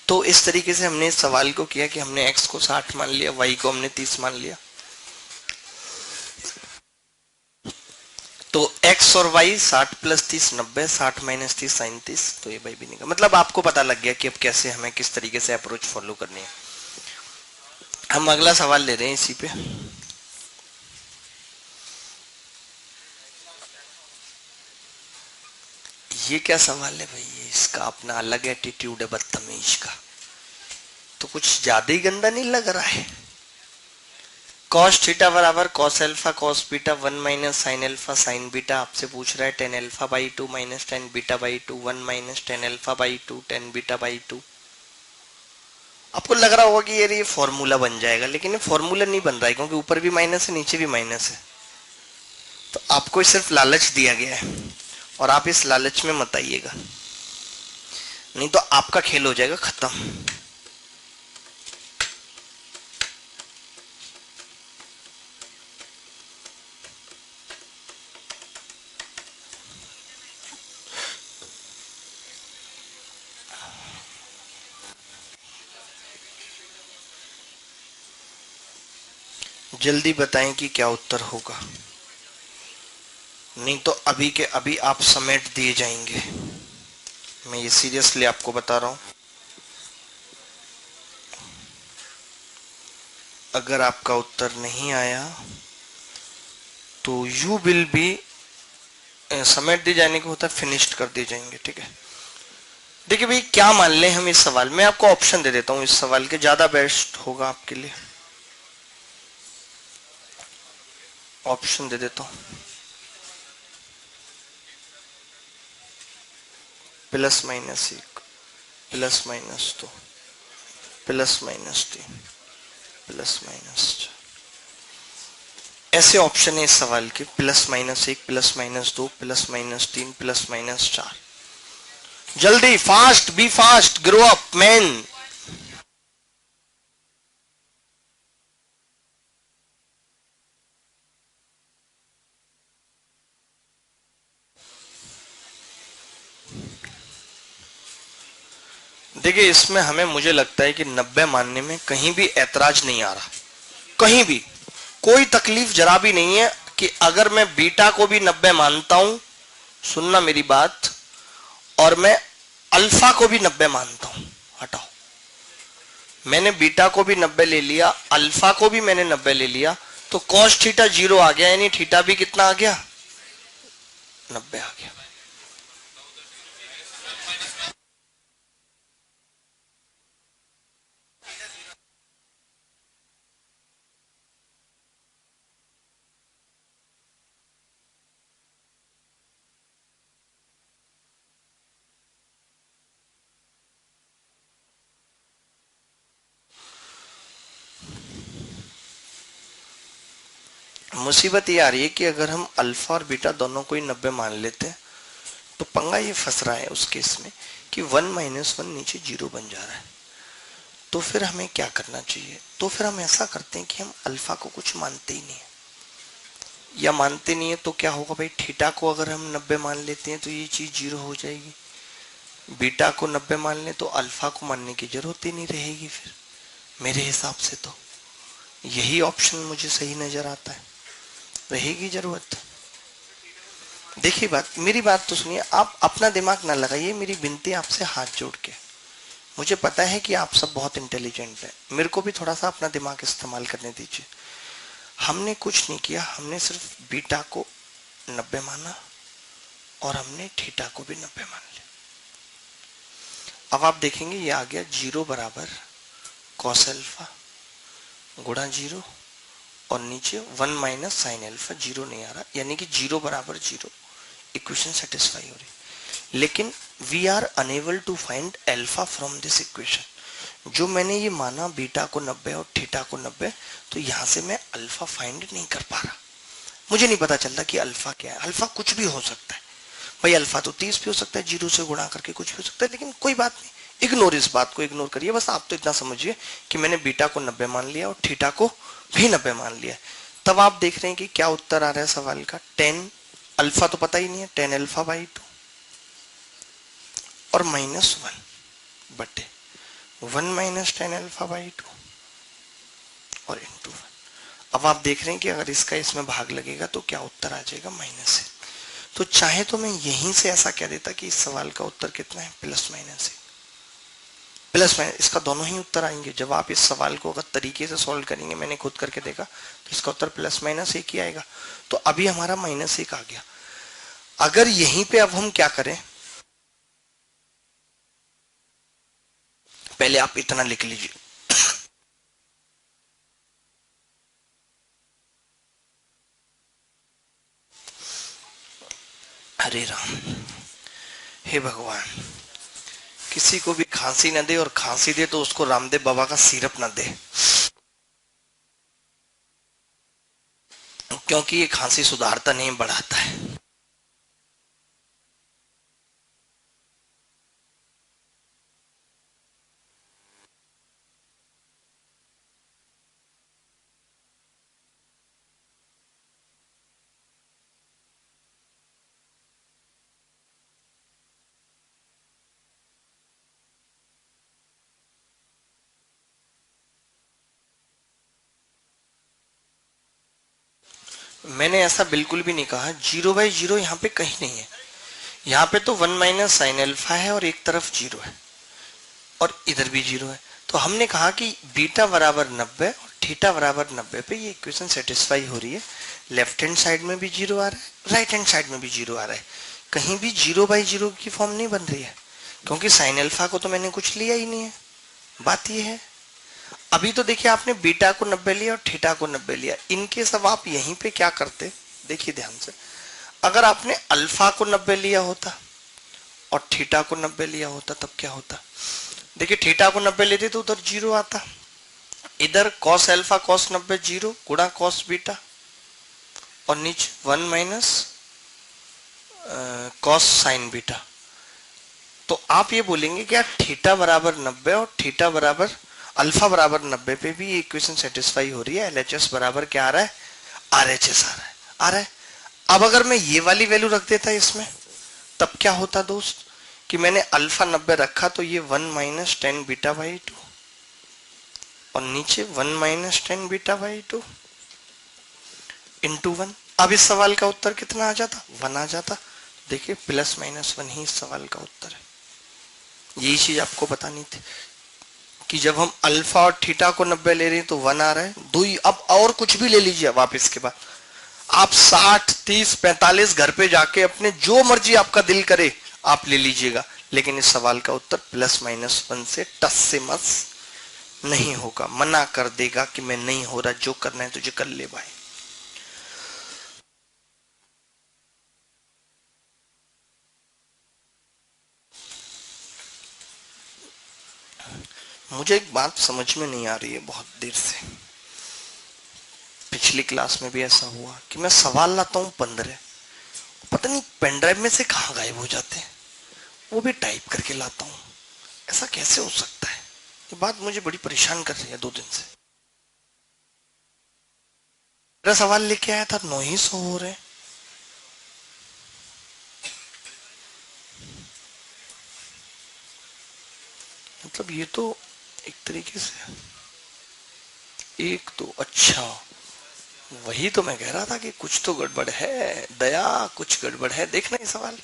तो इस तरीके से हमने इस सवाल को किया कि हमने x को 60 मान लिया, y को हमने 30 मान लिया। तो x और y 60 प्लस 30 90, 60 माइनस 30 sin 30, तो ये भाई भी नहीं। मतलब आपको पता लग गया कि अब कैसे हमें किस तरीके से अप्रोच फॉलो करनी है। हम अगला सवाल ले रहे हैं इसी पे। ये क्या सवाल है भाई, ये इसका अपना अलग एटीट्यूड है बदतमीज का, तो कुछ ज्यादा ही गंदा नहीं लग रहा है। कॉस थीटा बराबर cos alpha cos beta 1 minus sine alpha sign beta. आपसे पूछ रहा है tan alpha by 2 minus tan beta by 2, 1 minus tan alpha by 2 tan beta by 2। आपको लग रहा होगा कि यार ये फॉर्मूला बन जाएगा, लेकिन ये फॉर्मूला नहीं बन रहा है, क्योंकि ऊपर भी माइनस है नीचे भी माइनस है। तो आपको सिर्फ लालच दिया गया है और आप इस लालच में मत आइएगा, नहीं तो आपका खेल हो जाएगा खत्म। जल्दी बताएं कि क्या उत्तर होगा, नहीं तो अभी के अभी आप समेट दिए जाएंगे। मैं ये सीरियसली आपको बता रहा हूं, अगर आपका उत्तर नहीं आया तो यू विल बी, समेट दिए जाने को होता है फिनिश्ड कर दिए जाएंगे, ठीक है। देखिए भाई क्या मान लें हम इस सवाल में, आपको ऑप्शन दे देता हूं इस सवाल के, ज्यादा बेस्ट होगा आपके लिए। ऑप्शन दे देता हूं, plus minus 1, plus minus 2, plus minus 3, plus minus 4, ऐसे ऑप्शन है इस सवाल के, plus minus 1, plus minus 2, plus minus 3, plus minus 4। जल्दी, fast, be fast, grow up man. देखिए इसमें हमें, मुझे लगता है कि 90 मानने में कहीं भी ऐतराज नहीं आ रहा, कहीं भी कोई तकलीफ जरा भी नहीं है कि अगर मैं बीटा को भी 90 मानता हूं, सुनना मेरी बात, और मैं अल्फा को भी 90 मानता हूं, हटाओ, मैंने बीटा को भी 90 ले लिया, अल्फा को भी मैंने 90 ले लिया, तो कॉस थीटा 0 आ गया, यानी थीटा भी कितना आ गया, 90 आ गया। मुसीबत ये आ रही है कि अगर हम अल्फा और बीटा दोनों को ही 90 मान लेते हैं, तो पंगा ये फंस रहा है उस केस में कि 1 माइनस 1 नीचे 0 बन जा रहा है। तो फिर हमें क्या करना चाहिए, तो फिर हम ऐसा करते हैं कि हम अल्फा को कुछ मानते ही नहीं है, या मानते नहीं है तो क्या होगा भाई, थीटा को अगर हम 90 मान लेते हैं तो ये चीज 0 हो जाएगी, बीटा को 90 मान ले तो अल्फा को मानने की जरूरत ही नहीं रहेगी। फिर मेरे हिसाब से तो यही ऑप्शन मुझे सही नजर आता है, रहेगी जरूरत। देखिए मेरी बात तो सुनिए, आप अपना दिमाग ना लगाइए, मेरी विनती आपसे हाथ जोड़ के, मुझे पता है कि आप सब बहुत इंटेलिजेंट हैं, मेरे को भी थोड़ा सा अपना दिमाग इस्तेमाल करने दीजिए। हमने कुछ नहीं किया, हमने सिर्फ बीटा को 90 माना और हमने थीटा को भी 90 मान लिया। अब आप देखेंगे ये आ गया 0 बराबर कॉस अल्फा गुणा 0 और नीचे 1 माइनस साइन अल्फा, 0 नहीं आ रहा, यानी कि 0 बराबर 0, इक्वेशन सेटिस्फाई हो रही। लेकिन we are unable to find alpha from this equation. जो मैंने ये माना बीटा को 90 और थीटा को 90, तो यहां से मैं अल्फा फाइंड नहीं कर पा रहा, मुझे नहीं पता चलता कि अल्फा क्या है। अल्फा कुछ भी हो सकता है भाई, अल्फा तो 30 भी हो सकता है, 0 से गुणा करके कुछ भी हो सकता है, लेकिन कोई बात नहीं, इग्नोर, इस बात को इग्नोर करिए। बस आप तो इतना समझिए कि मैंने बीटा को 90 मान लिया और थीटा को भी 90 मान लिया। तब आप देख रहे हैं कि क्या उत्तर आ रहा है सवाल का, 10 अल्फा तो पता ही नहीं है, 10 अल्फा बाई 2 और माइनस 1 बटे 1 माइनस 10 अल्फा बाई 2 और इंटू 1। अब आप देख रहे हैं कि अगर इसका इसमें भाग लगेगा तो क्या उत्तर आ जाएगा, माइनस है। तो चाहे तो मैं यहीं से ऐसा कह देता कि इस सवाल का उत्तर कितना है, प्लस माइनस है, प्लस माइनस, इसका दोनों ही उत्तर आएंगे। जब आप इस सवाल को अगर तरीके से सॉल्व करेंगे, मैंने खुद करके देखा, तो इसका उत्तर प्लस माइनस 1 ही आएगा। तो अभी हमारा -1 आ गया। अगर यहीं पे अब हम क्या करें, पहले आप इतना लिख लीजिए। हरे राम। हे भगवान, किसी को भी खांसी न दे, और खांसी दे तो उसको रामदेव बाबा का सिरप न दे, क्योंकि ये खांसी सुधारता नहीं, बढ़ाता है। मैंने ऐसा बिल्कुल भी नहीं कहा, 0/0 यहाँ पे कहीं नहीं है। यहाँ पे तो 1 माइनस साइन अल्फा है और एक तरफ 0 है और इधर भी 0 है। तो हमने कहा कि बीटा बराबर 90 और थीटा बराबर 90 पे ये इक्वेशन सेटिस्फाई हो रही है। लेफ्ट हैंड साइड में भी 0 आ रहा है, राइट हैंड साइड में भी 0 आ रहा है, कहीं भी 0/0 की फॉर्म नहीं बन रही है, क्योंकि साइन अल्फा को तो मैंने कुछ लिया ही नहीं है। बात ये है, अभी तो देखिए आपने बीटा को 90 लिया और थीटा को 90 लिया। इनके सब आप यहीं पे क्या करते, देखिए ध्यान से, अगर आपने अल्फा को 90 लिया होता और थीटा को 90 लिया होता तब क्या होता। देखिए थीटा को 90 लेते तो उधर 0 आता, इधर कॉस अल्फा कॉस 90 0 गुणा कॉस बीटा, और नीचे 1 माइनस कॉस साइन बीटा। तो आप ये बोलेंगे कि यार थीटा बराबर 90 और थीटा बराबर अल्फा बराबर 90 पे भी इक्वेशन सेटिस्फाई हो रही है। एलएचएस बराबर क्या आ रहा है, आरएचएस आ रहा है। अब अगर मैं ये वाली वैल्यू रख देता इसमें, तब क्या होता दोस्त कि मैंने अल्फा 90 रखा तो ये 1 माइनस 10 बीटा बाई 2 और नीचे 1 माइनस 10 बीटा बाई 2 इंटू 1। अब इस सवाल का उत्तर कितना आ जाता, 1 आ जाता। देखिए प्लस माइनस 1 ही इस सवाल का उत्तर है। यही चीज आपको बतानी थी कि जब हम अल्फा और थीटा को 90 ले रहे हैं तो 1 आ रहा है, 2 ही। अब और कुछ भी ले लीजिए, अब आप इसके बाद आप 60 30 45 घर पे जाके अपने जो मर्जी आपका दिल करे आप ले लीजिएगा, लेकिन इस सवाल का उत्तर प्लस माइनस 1 से टस से मस नहीं होगा। मना कर देगा कि मैं नहीं हो रहा, जो करना है तुझे कर ले भाई। मुझे एक बात समझ में नहीं आ रही है बहुत देर से, पिछली क्लास में भी ऐसा हुआ कि मैं सवाल लाता हूं 15, पता नहीं पेन ड्राइव में से कहां गायब हो जाते हैं, वो भी टाइप करके लाता हूं। ऐसा कैसे हो सकता है, ये बात मुझे बड़ी परेशान कर रही है 2 दिन से। मेरा सवाल लेके आया था 9 ही 100 हो रहे। मतलब ये तो एक तरीके से एक तो अच्छा, वही तो मैं कह रहा था कि कुछ तो गड़बड़ है दया, कुछ गड़बड़ है। देखना ये सवाल,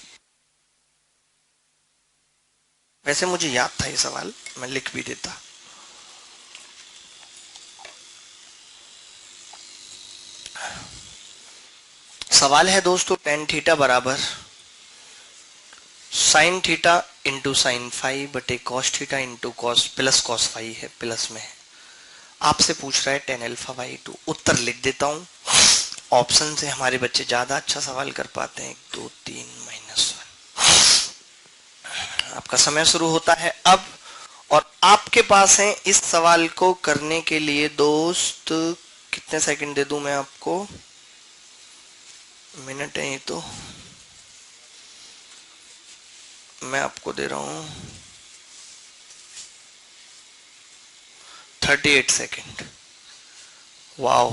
वैसे मुझे याद था ये सवाल, मैं लिख भी देता। सवाल है दोस्तों tan थीटा बराबर sine theta into sine five बटे cos theta into cos plus cos five है, प्लस में है। आपसे पूछ रहा है tan अल्फा बाई 2। उत्तर लिख देता हूं, ऑप्शन से हमारे बच्चे ज्यादा अच्छा सवाल कर पाते हैं। 1 2 3 -1। आपका समय शुरू होता है अब, और आपके पास है इस सवाल को करने के लिए दोस्त कितने सेकंड दे दूं मैं आपको, मिनट है ये तो, मैं आपको दे रहा हूं 38 सेकंड। वाओ,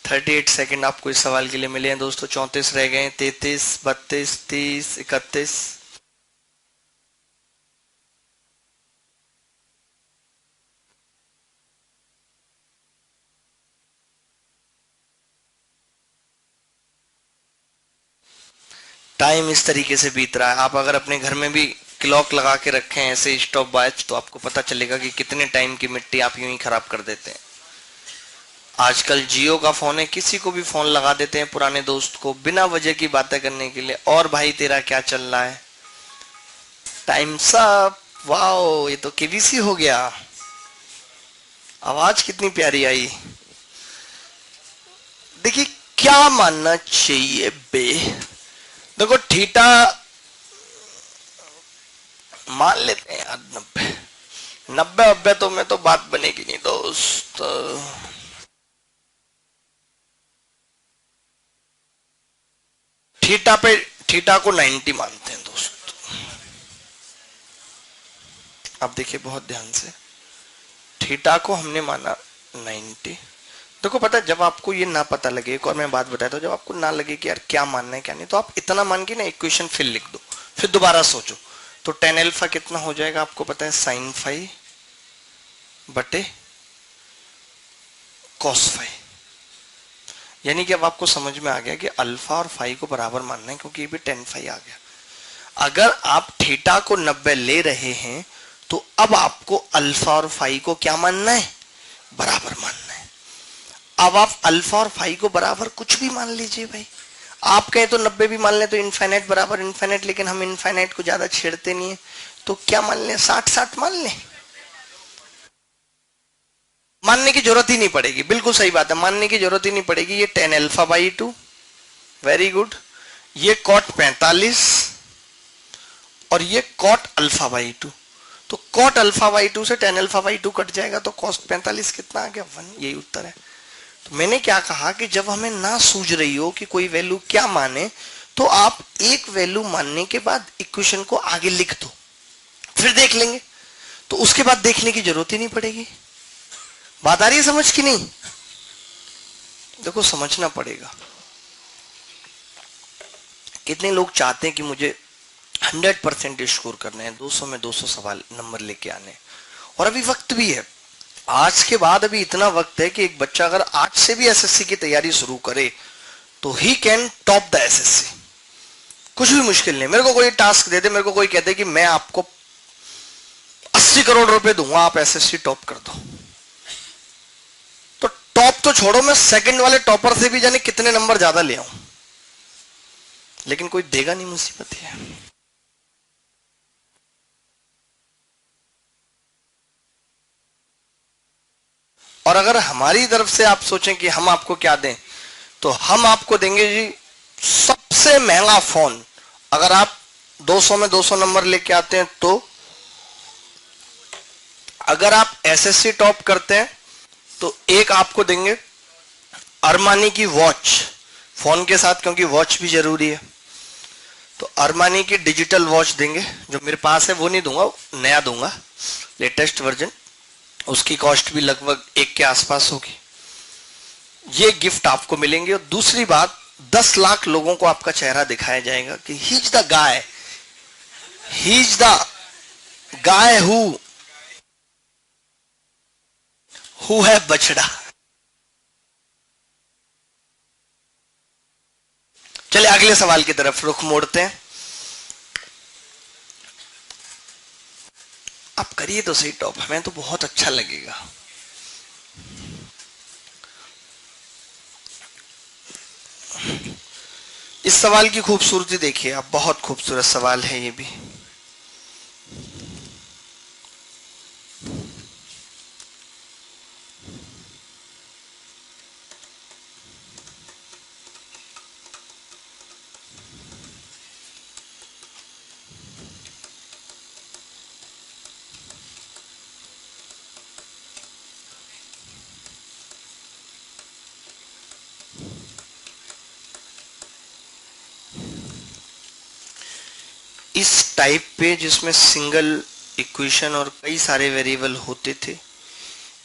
38 सेकंड आपको इस सवाल के लिए मिले हैं दोस्तों। 34 रह गए, 33 32 30 31। टाइम इस तरीके से बीत रहा है। आप अगर अपने घर में भी क्लॉक लगा के रखें ऐसे स्टॉप वॉच, तो आपको पता चलेगा कि कितने टाइम की मिट्टी आप यूं ही खराब कर देते हैं। आजकल जियो का फोन है, किसी को भी फोन लगा देते हैं पुराने दोस्त को बिना वजह की बातें करने के लिए, और भाई तेरा क्या चल रहा है, टाइम सब वाओ, ये तो केबीसी हो गया। आवाज कितनी प्यारी आई। देखिए क्या मानना चाहिए बे। देखो थीटा मान लेते हैं यार 90 90 90 तो में तो बात बनेगी नहीं दोस्त। थीटा पे थीटा को 90 मानते हैं दोस्त। अब देखिए बहुत ध्यान से, थीटा को हमने माना 90। देखो पता है, जब आपको ये ना पता लगे, एक और मैं बात बताता हूँ, जब आपको ना लगे कि यार क्या मानना है क्या नहीं, तो आप इतना मान के ना इक्वेशन फिर लिख दो, फिर दोबारा सोचो। तो टेन एल्फा कितना हो जाएगा आपको पता है, साइन फाई बटे कॉस फाई। यानी कि अब आपको समझ में आ गया कि अल्फा और फाई को बराबर मानना है, क्योंकि ये भी टेन फाई आ गया। अगर आप थीटा को 90 ले रहे हैं तो अब आपको अल्फा और फाई को क्या मानना है, बराबर मानना है। अब आप अल्फा और फाई को बराबर कुछ भी मान लीजिए भाई, आप कहें तो 90 भी मान लें तो इनफाइनाइट बराबर इनफाइनाइट, लेकिन हम इनफाइनाइट को ज्यादा छेड़ते नहीं है, तो क्या मान लें, 60-60 मान लें। मानने की जरूरत ही नहीं पड़ेगी, बिल्कुल सही बात है, मानने की जरूरत ही नहीं पड़ेगी। ये tan alpha by 2, very good. ये कॉट 45 और ये कॉट अल्फा बाई 2। तो कॉट अल्फा बाई 2 से टेन अल्फा बाई 2 कट जाएगा, तो कॉस 45 कितना आ गया, 1। यही उत्तर है। तो मैंने क्या कहा कि जब हमें ना सूझ रही हो कि कोई वैल्यू क्या माने, तो आप एक वैल्यू मानने के बाद इक्वेशन को आगे लिख दो, फिर देख लेंगे। तो उसके बाद देखने की जरूरत ही नहीं पड़ेगी। बात आ रही है समझ की नहीं? देखो समझना पड़ेगा। कितने लोग चाहते हैं कि मुझे 100% स्कोर करना है, 200 में 200 सवाल नंबर लेके आने, और अभी वक्त भी है। आज के बाद अभी इतना वक्त है कि एक बच्चा अगर आज से भी एसएससी की तैयारी शुरू करे तो he can top the assessee. कुछ भी मुश्किल नहीं। मेरे को कोई टास्क दे दे, मेरे को कोई कहते कि मैं आपको 80 करोड़ रुपए दूंगा, आप एसएससी टॉप कर दो, तो टॉप तो छोड़ो, मैं सेकंड वाले टॉपर से भी जाने कितने नंबर ज्यादा ले आऊं, लेकिन कोई देगा नहीं, मुसीबत है। और अगर हमारी तरफ से आप सोचें कि हम आपको क्या दें, तो हम आपको देंगे जी सबसे महंगा फोन। अगर आप 200 में 200 नंबर लेके आते हैं, तो अगर आप एसएससी टॉप करते हैं तो एक आपको देंगे अरमानी की वॉच फोन के साथ, क्योंकि वॉच भी जरूरी है। तो अरमानी की डिजिटल वॉच देंगे, जो मेरे पास है वो नहीं दूंगा, नया दूंगा, लेटेस्ट वर्जन। उसकी कॉस्ट भी लगभग 1 के आसपास होगी। ये गिफ्ट आपको मिलेंगे। और दूसरी बात, 10 लाख लोगों को आपका चेहरा दिखाया जाएगा कि he is the guy, he is the guy who है बछड़ा। चलिए अगले सवाल की तरफ रुख मोड़ते हैं। आप करिए तो सही टॉप, हमें तो बहुत अच्छा लगेगा। इस सवाल की खूबसूरती देखिए आप, बहुत खूबसूरत सवाल है ये भी। इस टाइप पे जिसमें सिंगल इक्वेशन और कई सारे वेरिएबल होते थे,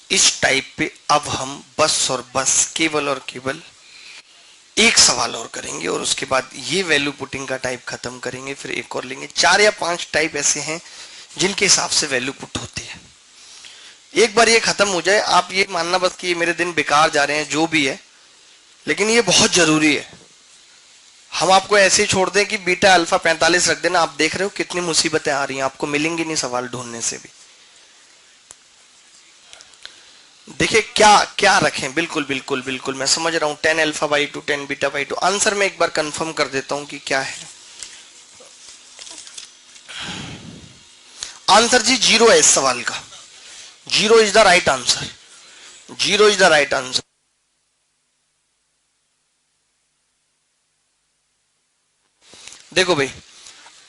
इस टाइप पे अब हम बस और बस केवल और केवल एक सवाल और करेंगे, और उसके बाद ये वैल्यू पुटिंग का टाइप खत्म करेंगे, फिर एक और लेंगे। 4 या 5 टाइप ऐसे हैं जिनके हिसाब से वैल्यू पुट होती है। एक बार ये खत्म हो जाए, आप ये मानना बस कि ये मेरे दिन बेकार जा रहे हैं, जो भी है, लेकिन ये बहुत जरूरी है। हम आपको ऐसे ही छोड़ दें कि बीटा अल्फा 45 रख देना, आप देख रहे हो कितनी मुसीबतें आ रही हैं, आपको मिलेंगी नहीं सवाल ढूंढने से भी। देखिए क्या क्या रखें, बिल्कुल बिल्कुल बिल्कुल मैं समझ रहा हूं। 10 alpha by 2, 10 beta by 2। Answer में एक बार कंफर्म कर देता हूं कि क्या है। आंसर जी 0 है इस सवाल का। 0 is the right answer. 0 is the right answer. देखो भाई,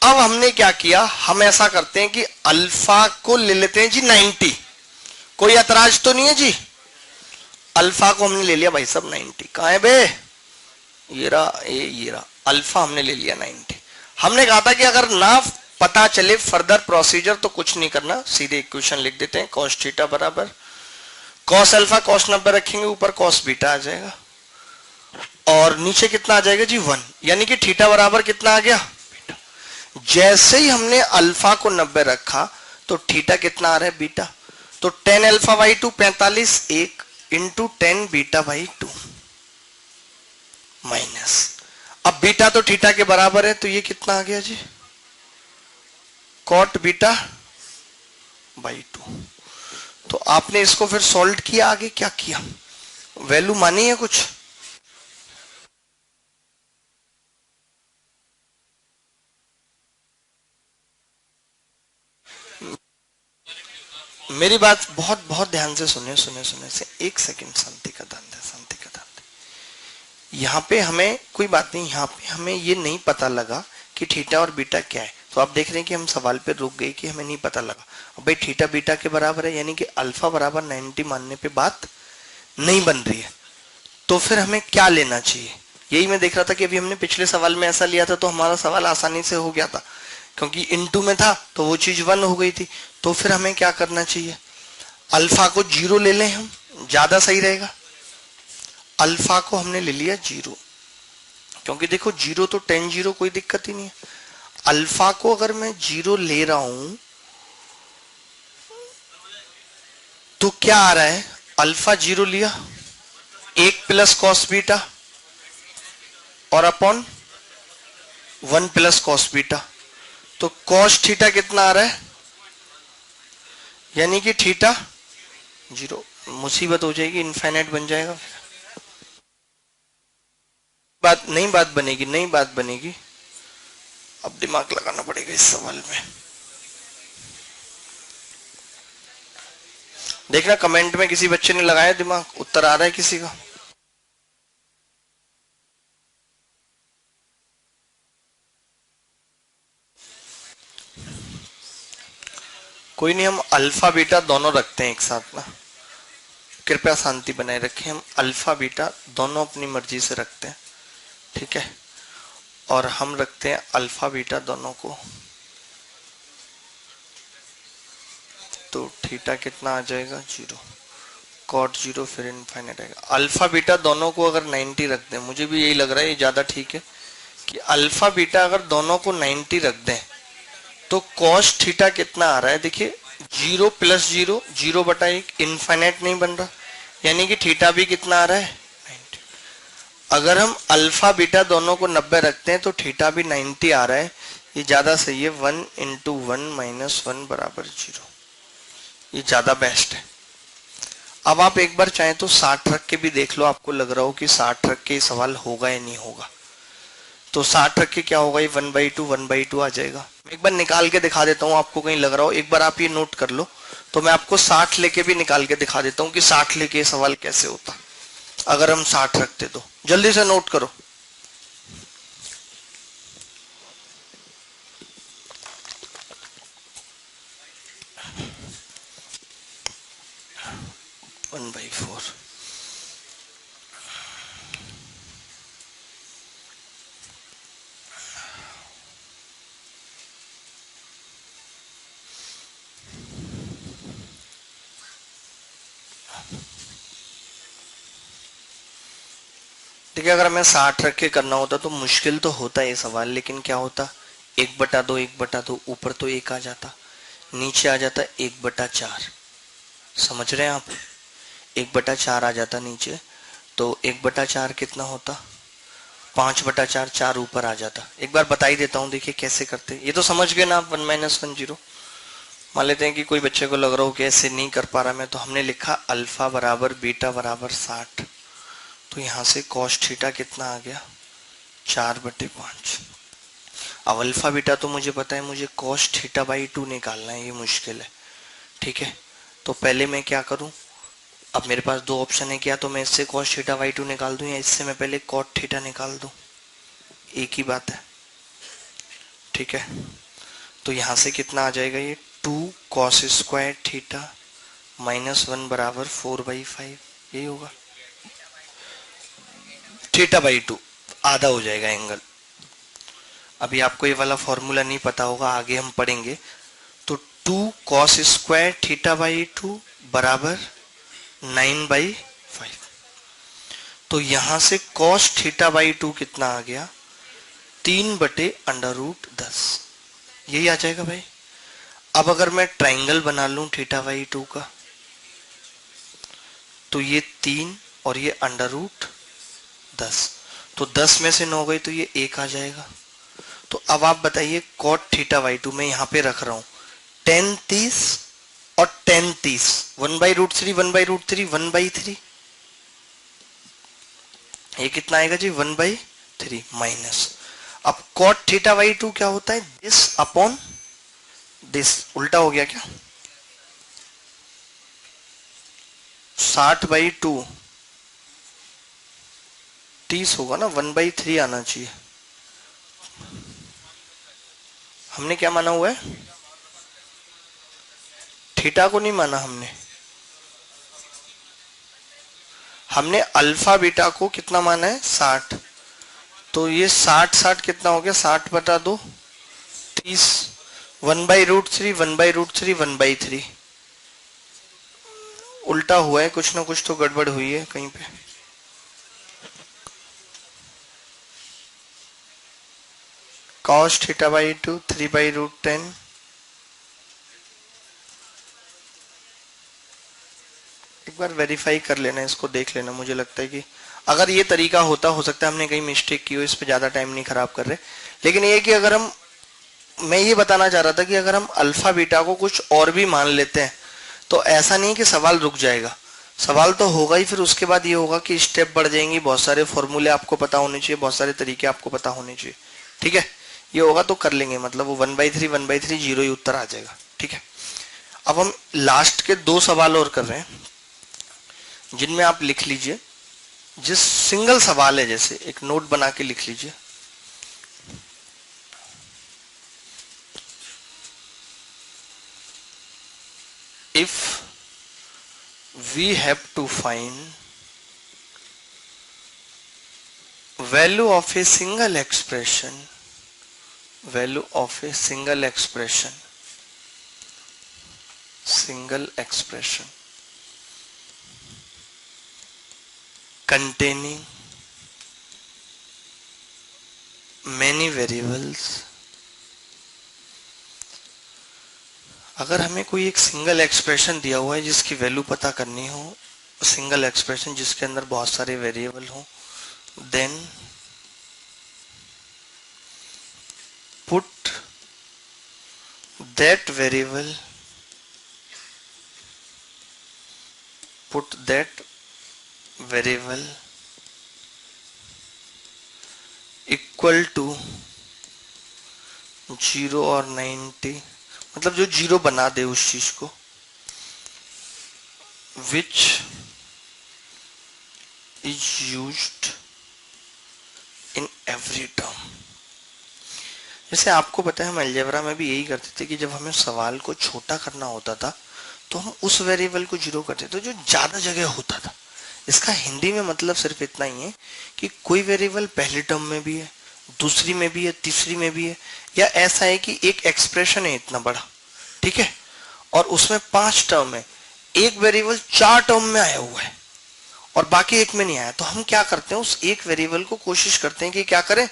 अब हमने क्या किया, हम ऐसा करते हैं कि अल्फा को ले लेते हैं जी 90। कोई ऐतराज तो नहीं है जी? अल्फा को हमने ले लिया भाई साहब 90। कहां है बे? ये रहा, ये रहा। अल्फा हमने ले लिया 90। हमने कहा था कि अगर ना पता चले फर्दर प्रोसीजर तो कुछ नहीं करना, सीधे इक्वेशन लिख देते हैं। कॉस थीटा बराबर कॉस अल्फा, कॉस 90 रखेंगे, ऊपर कॉस बीटा आ जाएगा और नीचे कितना आ जाएगा जी 1, यानी कि थीटा बराबर कितना आ गया बीटा। जैसे ही हमने अल्फा को 90 रखा तो थीटा कितना आ रहा है बीटा। तो 10 alpha by 2 45 1 into 10 beta by 2 minus, अब बीटा तो थीटा के बराबर है तो ये कितना आ गया जी कॉट बीटा बाई 2। तो आपने इसको फिर सॉल्व किया, आगे क्या किया, वैल्यू मानी है कुछ? मेरी बात बहुत बहुत ध्यान से सुने से, एक सेकंड, शांति का दान दे, शांति का दान दे। यहाँ पे हमें कोई बात नहीं, यहाँ पे हमें ये नहीं पता लगा कि थीटा और बीटा क्या है। तो आप देख रहे हैं कि हम सवाल पे रुक गए कि हमें नहीं पता लगा। अब भाई थीटा बीटा के बराबर है, यानी कि अल्फा बराबर 90 मानने पे बात नहीं बन रही है। तो फिर हमें क्या लेना चाहिए, यही मैं देख रहा था कि अभी हमने पिछले सवाल में ऐसा लिया था तो हमारा सवाल आसानी से हो गया था, क्योंकि इनटू में था तो वो चीज 1 हो गई थी। तो फिर हमें क्या करना चाहिए, अल्फा को 0 ले लें, हम ज्यादा सही रहेगा। अल्फा को हमने ले लिया 0, क्योंकि देखो 0 तो 10 0 कोई दिक्कत ही नहीं है। अल्फा को अगर मैं 0 ले रहा हूं तो क्या आ रहा है, अल्फा 0 लिया 1 प्लस कॉस बीटा और अपॉन 1 प्लस कॉस बीटा। तो कॉस थीटा कितना आ रहा है, यानी कि थीटा 0। मुसीबत हो जाएगी, इनफाइनाइट बन जाएगा। बात नहीं, बात बनेगी नहीं, बात बनेगी। अब दिमाग लगाना पड़ेगा इस सवाल में। देखना कमेंट में किसी बच्चे ने लगाया दिमाग, उत्तर आ रहा है किसी का? कोई नहीं, हम अल्फा बीटा दोनों रखते हैं एक साथ ना, कृपया शांति बनाए रखें। हम अल्फा बीटा दोनों अपनी मर्जी से रखते हैं, ठीक है। और हम रखते हैं अल्फा बीटा दोनों को, तो थीटा कितना आ जाएगा 0, कॉट 0, फिर इनफाइनाइट आएगा। अल्फा बीटा दोनों को अगर 90 रख दें, मुझे भी यही लग रहा है ये ज्यादा ठीक है कि अल्फा बीटा अगर दोनों को 90 रख दें तो कॉस थीटा कितना आ रहा है, देखिए 0 प्लस 0 0 बटा 1, इनफाइनाइट नहीं बन रहा, यानी कि थीटा भी कितना आ रहा है 90। अगर हम अल्फा बीटा दोनों को 90 रखते हैं तो थीटा भी 90 आ रहा है, ये ज्यादा सही है। 1 इंटू 1 माइनस 1 बराबर 0, ये ज्यादा बेस्ट है। अब आप एक बार चाहें तो 60 रख के भी देख लो, आपको लग रहा हो कि 60 रख के सवाल होगा या नहीं होगा, तो 60 रख के क्या होगा, ये 1/2 आ जाएगा। एक बार निकाल के दिखा देता हूं, आपको कहीं लग रहा हो, एक बार आप ये नोट कर लो, तो मैं आपको 60 लेके भी निकाल के दिखा देता हूं कि 60 लेके सवाल कैसे होता अगर हम 60 रखते। तो जल्दी से नोट करो। वन बाई 4, देखिए अगर हमें 60 रख के करना होता तो मुश्किल तो होता ये सवाल, लेकिन क्या होता 1/2 1/2, ऊपर तो 1 आ जाता, नीचे आ जाता 1/4, समझ रहे हैं आप, 1/4 आ जाता नीचे, तो 1/4 कितना होता 5/4, 4 ऊपर आ जाता। एक बार बता ही देता हूं, देखिए कैसे करते, ये तो समझ गए ना आप, 1 - 1 0। मान लेते हैं कि कोई बच्चे को लग रहा हो कि ऐसे नहीं कर पा रहा मैं, तो हमने लिखा अल्फा बराबर बीटा बराबर 60, तो यहां से कॉस थीटा कितना आ गया 4/5। अब अल्फा बीटा तो मुझे पता है, मुझे cos थीटा बाई 2 निकालना है, ये मुश्किल है। ठीक है, तो पहले मैं क्या करूं, अब मेरे पास दो ऑप्शन है, क्या तो मैं इससे cos थीटा बाई 2 निकाल दूं या इससे मैं पहले cot थीटा निकाल दूं, एक ही बात है। ठीक है, तो यहां से कितना आ जाएगा, ये 2 cos स्क्वायर थीटा माइनस 1 बराबर 4/5, यही होगा। थीटा बाई 2 आधा हो जाएगा एंगल। अभी आपको ये वाला फॉर्मूला नहीं पता होगा, आगे हम पढ़ेंगे। तो 2 cos स्क्वायर थीटा बाई 2 बराबर 9/5। तो यहां से cos थीटा बाई 2 कितना आ गया, 3/√10, यही आ जाएगा भाई। अब अगर मैं ट्राइंगल बना लूं थीटा बाई 2 का, तो ये 3 और ये √10, तो 10 में से 9 गई तो ये 1 आ जाएगा। तो अब आप बताइए cot थीटा बाई 2 मैं यहां पे रख रहा हूं 10 30 और 10 30, 1/√3 1/√3 1/3, ये कितना आएगा जी 1/3 माइनस। अब cot थीटा बाई 2 क्या होता है, दिस अपॉन दिस, उल्टा हो गया क्या, 60/2 30 होगा ना, 1/3 आना चाहिए। हमने क्या माना हुआ है, थीटा को नहीं माना हमने अल्फा बीटा को कितना माना है 60। तो ये 60 कितना हो गया, 60/2 30, 1/√3 1/√3 1/3, उल्टा हुआ है, कुछ ना कुछ तो गड़बड़ हुई है कहीं पे। cos थीटा बाई 2 3/√10, एक बार वेरीफाई कर लेना, इसको देख लेना। मुझे लगता है कि अगर ये तरीका होता, हो सकता है हमने कहीं मिस्टेक की हो, इस पे ज्यादा टाइम नहीं खराब कर रहे। लेकिन ये कि अगर हम, मैं ये बताना चाह रहा था कि अगर हम अल्फा बीटा को कुछ और भी मान लेते हैं तो ऐसा नहीं कि सवाल रुक जाएगा, सवाल तो होगा ही, फिर उसके बाद ये होगा कि स्टेप बढ़ जाएंगी, बहुत सारे फॉर्मूले आपको पता होने चाहिए, बहुत सारे तरीके आपको पता होने चाहिए। ठीक है, ये होगा तो कर लेंगे, मतलब वो 1/3 1/3 जीरो ही उत्तर आ जाएगा। ठीक है, अब हम लास्ट के 2 सवाल और कर रहे हैं, जिनमें आप लिख लीजिए, जिस सिंगल सवाल है, जैसे एक नोट बना के लिख लीजिए। If we have to find value of a single expression, value of a single expression containing many variables, अगर हमें कोई एक सिंगल एक्सप्रेशन दिया हुआ है जिसकी वैल्यू पता करनी हो, सिंगल एक्सप्रेशन जिसके अंदर बहुत सारे वेरिएबल हो, then put that variable equal to 0 और 90, मतलब जो 0 बना दे उस चीज को, which is used in every term। जैसे आपको पता है हम अलजेब्रा में भी यही करते थे कि जब हमें सवाल को छोटा करना होता था तो हम उस वेरिएबल को 0 करते थे जो ज्यादा जगह होता था। इसका हिंदी में मतलब सिर्फ इतना ही है कि कोई वेरिएबल पहले टर्म में भी है, दूसरी में भी है, तीसरी में भी है, या ऐसा है कि एक एक्सप्रेशन है इतना बड़ा, ठीक है, और उसमें 5 टर्म है, एक वेरिएबल 4 टर्म में आया हुआ है और बाकी एक में नहीं आया, तो हम क्या करते हैं, उस एक वेरिएबल को कोशिश करते हैं कि क्या करें,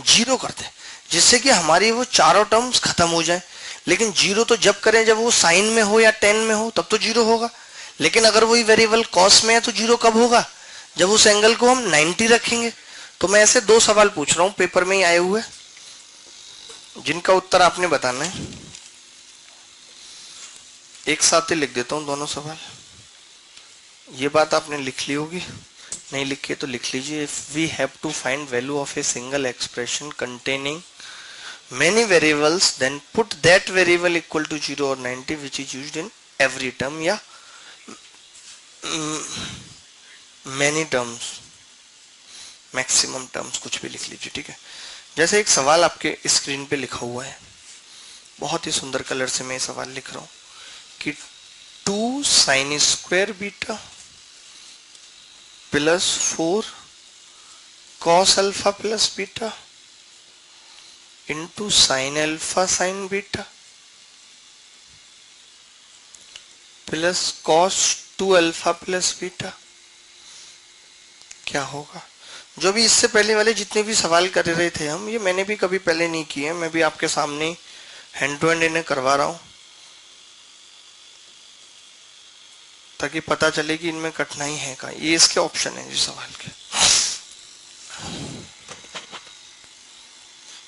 0 करते हैं, जिससे कि हमारी वो चारों टर्म्स खत्म हो जाए। लेकिन 0 तो जब करें जब वो साइन में हो या 10 में हो, तब तो 0 होगा। लेकिन अगर वही वेरिएबल कॉस में है तो 0 कब होगा, जब उस एंगल को हम 90 रखेंगे। तो मैं ऐसे 2 सवाल पूछ रहा हूं, पेपर में ही आए हुए, जिनका उत्तर आपने बताना है। एक साथ ही लिख देता हूं दोनों सवाल, ये बात आपने लिख ली होगी, नहीं लिखी है तो लिख लीजिए। If we have to find value of a single expression containing many variables, then put that variable equal to 0 or 90 which is used in every term या many terms, मैक्सिमम टर्म्स, कुछ भी लिख लीजिए, ठीक है। जैसे एक सवाल आपके स्क्रीन पे लिखा हुआ है, बहुत ही सुंदर कलर से मैं सवाल लिख रहा हूं कि 2 sin square beta plus 4 cos alpha plus beta into sine alpha sign beta plus cos 2 alpha plus beta क्या होगा। जो भी इससे पहले वाले जितने भी सवाल कर रहे थे हम, ये मैंने भी कभी पहले नहीं किए, मैं भी आपके सामने हैंड टू हैंड इन्हें करवा रहा हूं ताकि पता चले कि इनमें कठिनाई है का। ये इसके ऑप्शन है जी सवाल के।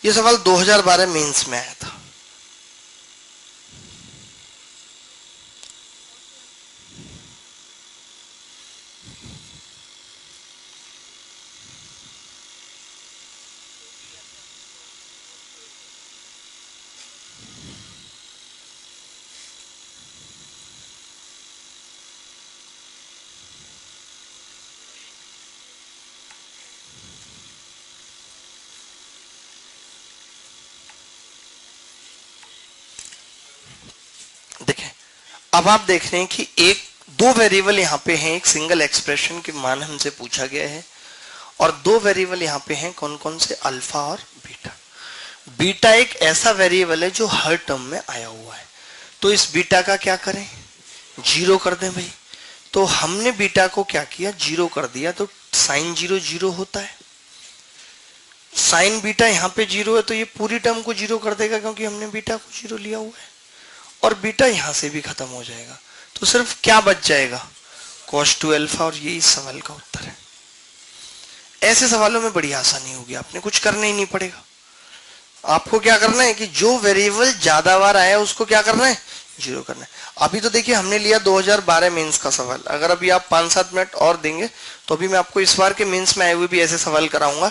ये सवाल 2012 मेंस में आया था। देखें, अब आप देख रहे हैं कि दो वेरिएबल यहाँ पे हैं, एक सिंगल एक्सप्रेशन के मान हमसे पूछा गया है और दो वेरिएबल यहाँ पे हैं, कौन कौन से, अल्फा और बीटा। बीटा एक ऐसा वेरिएबल है जो हर टर्म में आया हुआ है, तो इस बीटा का क्या करें, 0 कर दें भाई। तो हमने बीटा को क्या किया, 0 कर दिया, तो साइन 0 0 होता है। साइन बीटा यहाँ पे 0 है तो ये पूरी टर्म को 0 कर देगा क्योंकि हमने बीटा को 0 लिया हुआ है, और बीटा यहां से भी खत्म हो जाएगा। तो सिर्फ क्या बच जाएगा, cos 2 अल्फा, और यही सवाल का उत्तर है। ऐसे सवालों में बड़ी आसानी होगी, आपने कुछ करना ही नहीं पड़ेगा। आपको क्या करना है कि जो वेरिएबल ज्यादा बार आया उसको क्या करना है, 0 करना है। अभी तो देखिए हमने लिया 2012 मेंस का सवाल, अगर अभी आप 5-7 मिनट और देंगे तो अभी मैं आपको इस बार के मेंस में आए हुए भी ऐसे सवाल कराऊंगा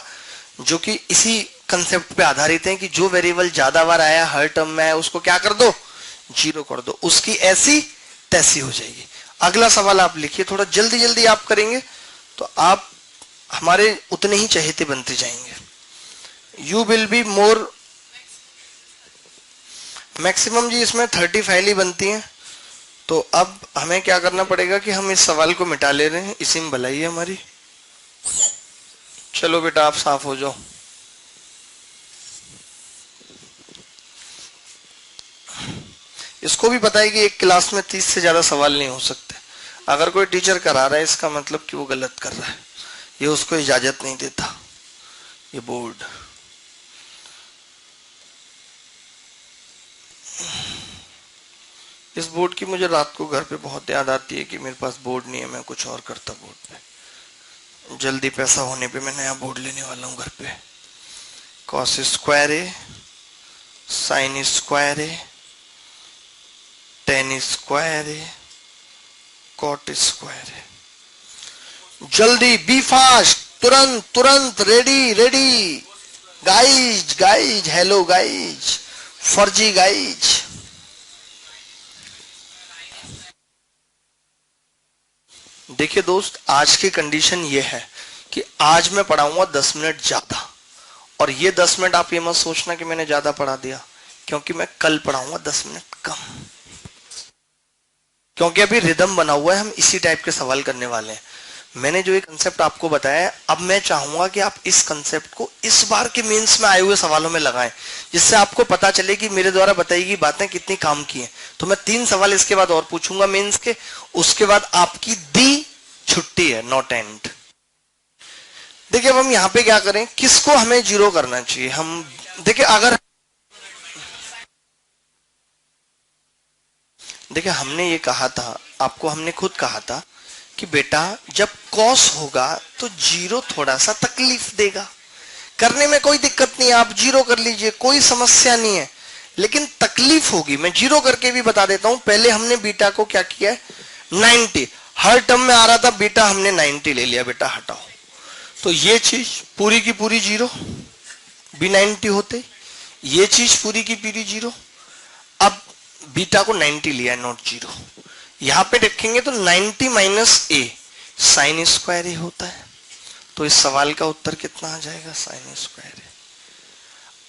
जो कि इसी कंसेप्ट पे आधारित है कि जो वेरिएबल ज्यादा बार आया, हर टर्म में आया, उसको क्या कर दो, 0 कर दो, उसकी ऐसी तैसी हो जाएगी। अगला सवाल आप लिखिए, थोड़ा जल्दी जल्दी आप करेंगे तो आप हमारे उतने ही चहेते बनते जाएंगे। You will be more maximum जी, इसमें 30 फाइल ही बनती हैं। तो अब हमें क्या करना पड़ेगा कि हम इस सवाल को मिटा ले रहे हैं, इसी में भलाई है हमारी। चलो बेटा आप साफ हो जाओ। इसको भी पता है कि एक क्लास में 30 से ज्यादा सवाल नहीं हो सकते। अगर कोई टीचर करा रहा है इसका मतलब कि वो गलत कर रहा है, ये उसको इजाजत नहीं देता ये बोर्ड। इस बोर्ड की मुझे रात को घर पे बहुत याद आती है कि मेरे पास बोर्ड नहीं है, मैं कुछ और करता बोर्ड पे। जल्दी पैसा होने पे मैं नया बोर्ड लेने वाला हूं घर पे। कॉस स्क्वायर ए, साइन स्क्वायर ए, टेन स्क्वायर है, कॉट स्क्वायर है। जल्दी, बी फास्ट, तुरंत तुरंत, ready ready. Guys guys, hello guys, फर्जी गाइज। देखिए दोस्त, आज की कंडीशन ये है कि आज मैं पढ़ाऊंगा 10 मिनट ज्यादा, और ये 10 मिनट आप ये मत सोचना कि मैंने ज्यादा पढ़ा दिया, क्योंकि मैं कल पढ़ाऊंगा 10 मिनट कम, क्योंकि अभी रिदम बना हुआ है, हम इसी टाइप के सवाल करने वाले हैं। मैंने जो एक कंसेप्ट आपको बताया है, अब मैं चाहूंगा कि आप इस कंसेप्ट को इस बार के मेंस में आए हुए सवालों में लगाएं, जिससे आपको पता चले कि मेरे द्वारा बताई गई बातें कितनी काम की हैं। तो मैं 3 सवाल इसके बाद और पूछूंगा मेंस के, उसके बाद आपकी दी छुट्टी है, नॉट एंड। देखिए अब हम यहाँ पे क्या करें, किसको हमें 0 करना चाहिए। हम देखिए, अगर देखिए हमने ये कहा था आपको, हमने खुद कहा था कि बेटा जब कॉस होगा तो 0 थोड़ा सा तकलीफ देगा, करने में कोई दिक्कत नहीं है, आप 0 कर लीजिए, कोई समस्या नहीं है, लेकिन तकलीफ होगी। मैं 0 करके भी बता देता हूं। पहले हमने बीटा को क्या किया है, 90, हर टर्म में आ रहा था बीटा, हमने 90 ले लिया, बेटा हटाओ। तो ये चीज पूरी की पूरी 0, भी 90 होते, ये चीज पूरी की पूरी जीरो। अब बीटा को 90 लिया है, नॉट जीरो, यहां पे रखेंगे तो 90 माइनस ए साइन स्क्वायर ए होता है। तो इस सवाल का उत्तर कितना आ जाएगा, साइन स्क्वायर ए।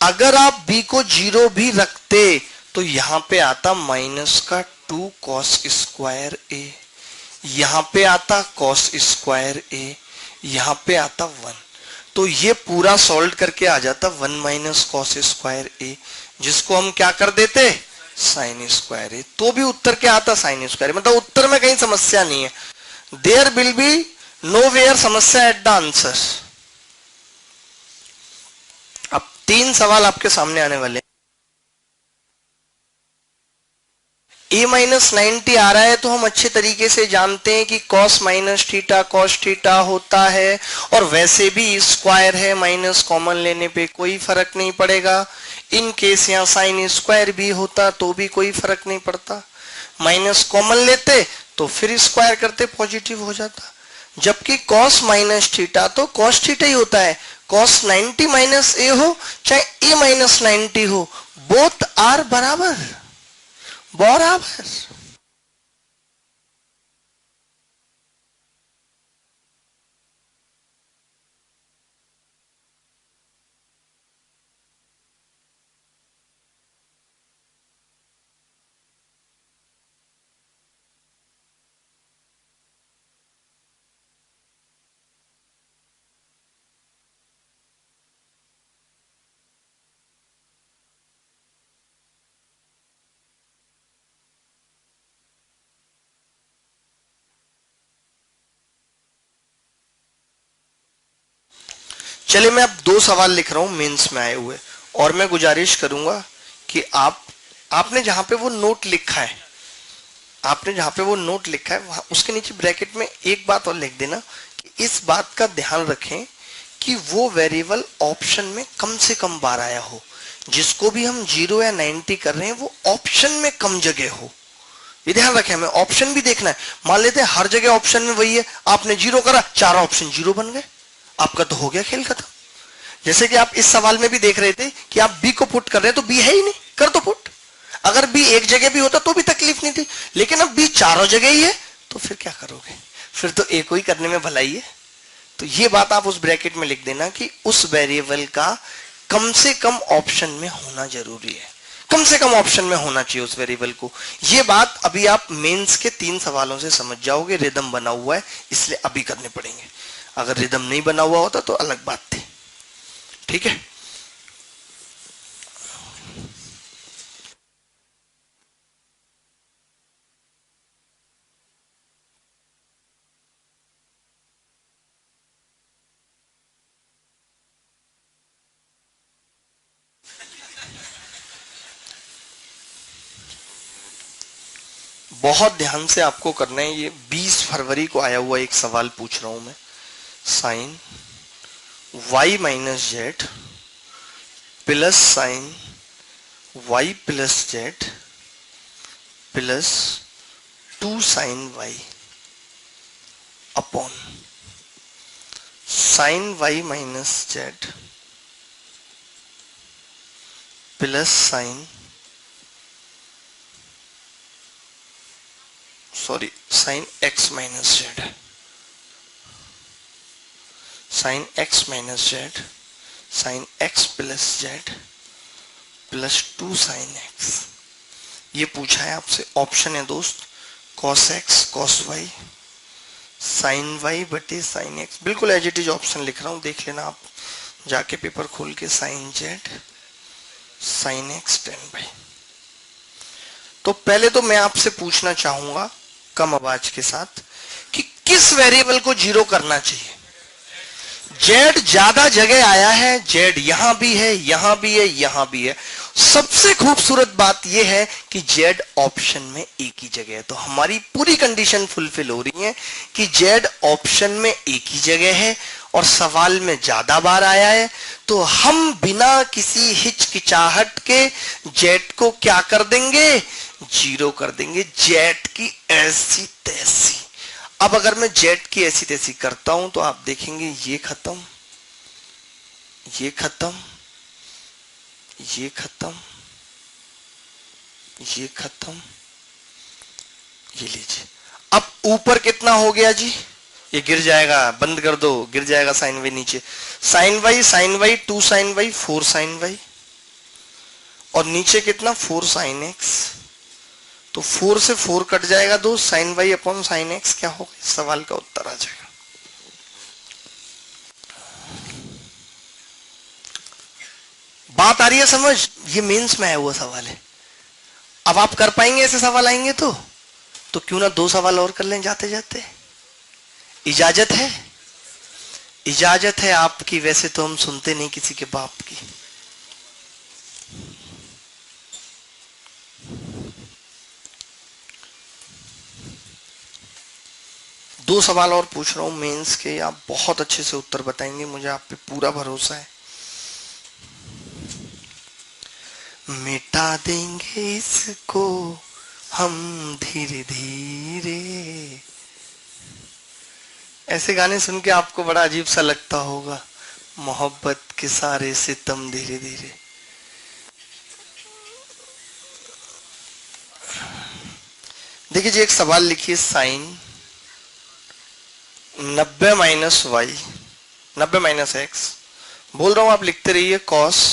अगर आप बी को जीरो भी रखते तो यहां पे आता माइनस का 2 कॉस स्क्वायर ए, यहां पे आता कॉस स्क्वायर ए, यहां पे आता 1। तो ये पूरा सॉल्व करके आ जाता 1 माइनस कॉस स्क्वायर ए, जिसको हम क्या कर देते, साइन स्क्वायर ए। तो भी उत्तर क्या आता, साइन स्क्वायर। मतलब उत्तर में कहीं समस्या नहीं है, there will be nowhere समस्या एट द आंसर। अब 3 सवाल आपके सामने आने वाले। ए माइनस 90 आ रहा है तो हम अच्छे तरीके से जानते हैं कि cos minus theta cos theta होता है, और वैसे भी स्क्वायर है, माइनस कॉमन लेने पे कोई फर्क नहीं पड़ेगा। इन केस यहां साइन स्क्वायर भी होता तो भी कोई फर्क नहीं पड़ता, माइनस कॉमन लेते तो फिर स्क्वायर करते पॉजिटिव हो जाता। जबकि कॉस माइनस थीटा तो कॉस थीटा ही होता है, कॉस 90 माइनस ए हो चाहे ए माइनस 90 हो, बोथ आर बराबर बराबर। चलिए मैं अब 2 सवाल लिख रहा हूं मेंस में आए हुए, और मैं गुजारिश करूंगा कि आपने जहां पे वो नोट लिखा है, आपने जहां पे वो नोट लिखा है उसके नीचे ब्रैकेट में एक बात और लिख देना कि इस बात का ध्यान रखें कि वो वेरिएबल ऑप्शन में कम से कम बार आया हो। जिसको भी हम 0 या 90 कर रहे हैं वो ऑप्शन में कम जगह हो, ये ध्यान रखें। हमें ऑप्शन भी देखना है। मान लेते हैं हर जगह ऑप्शन में वही है, आपने 0 करा, 4 ऑप्शन 0 बन गए, आपका तो हो गया खेल खत्म। जैसे कि आप इस सवाल में भी देख रहे थे कि आप बी को पुट कर रहे हैं तो बी है ही नहीं, कर दो पुट। अगर बी एक जगह भी होता तो भी तकलीफ नहीं थी, लेकिन अब बी चारों जगह ही है तो फिर क्या करोगे, फिर तो एक ही करने में भलाई है। तो ये बात आप उस ब्रैकेट में लिख देना कि उस वेरिएबल का कम से कम ऑप्शन में होना जरूरी है, कम से कम ऑप्शन में होना चाहिए उस वेरिएबल को। ये बात अभी आप मेंस के 3 सवालों से समझ जाओगे। रिदम बना हुआ है इसलिए अभी करने पड़ेंगे, अगर रिदम नहीं बना हुआ होता तो अलग बात थी। ठीक है, बहुत ध्यान से आपको करना है। ये 20 फरवरी को आया हुआ एक सवाल पूछ रहा हूं मैं। Sine y minus z plus sine y plus z plus 2 sine y upon sine y minus z plus sine x minus z, sine x minus z, sine x plus z plus 2 sine x। ये पूछा है आपसे, option है दोस्त cos x cos y sine y बटे sine x। बिल्कुल as it is option लिख रहा हूं, देख लेना आप जाके पेपर खोल के। Sine z sine x tan y। तो पहले तो मैं आपसे पूछना चाहूंगा कम आवाज के साथ कि किस वेरिएबल को 0 करना चाहिए। जेड ज्यादा जगह आया है, जेड यहां भी है, यहां भी है, यहां भी है। सबसे खूबसूरत बात यह है कि जेड ऑप्शन में एक ही जगह है, तो हमारी पूरी कंडीशन फुलफिल हो रही है कि जेड ऑप्शन में एक ही जगह है और सवाल में ज्यादा बार आया है। तो हम बिना किसी हिचकिचाहट के जेड को क्या कर देंगे, 0 कर देंगे, जेड की ऐसी तैसी। अब अगर मैं जेड की ऐसी तैसी करता हूं तो आप देखेंगे ये खत्म, ये खत्म, ये खत्म, ये खत्म, ये लीजिए। अब ऊपर कितना हो गया जी? ये गिर जाएगा, बंद कर दो, गिर जाएगा साइन वाई नीचे। Sine y 2 sine y 4 sine y, और नीचे कितना 4 साइन एक्स। तो 4 से 4 कट जाएगा, 2 sine y upon sine x क्या होगा? इस सवाल का उत्तर आ जाएगा। बात आ रही है समझ? ये मेंस में आया हुआ सवाल है। अब आप कर पाएंगे ऐसे सवाल आएंगे तो क्यों ना 2 सवाल और कर लें जाते जाते। इजाजत है? इजाजत है आपकी, वैसे तो हम सुनते नहीं किसी के बाप की। दो सवाल और पूछ रहा हूं मेंस के, आप बहुत अच्छे से उत्तर बताएंगे, मुझे आप पे पूरा भरोसा है। मिटा देंगे इसको हम धीरे धीरे। ऐसे गाने सुन के आपको बड़ा अजीब सा लगता होगा, मोहब्बत के सारे सितम धीरे धीरे। देखिए जी, एक सवाल लिखिए, sine 90 minus y 90 minus x, बोल रहा हूं आप लिखते रहिए, cos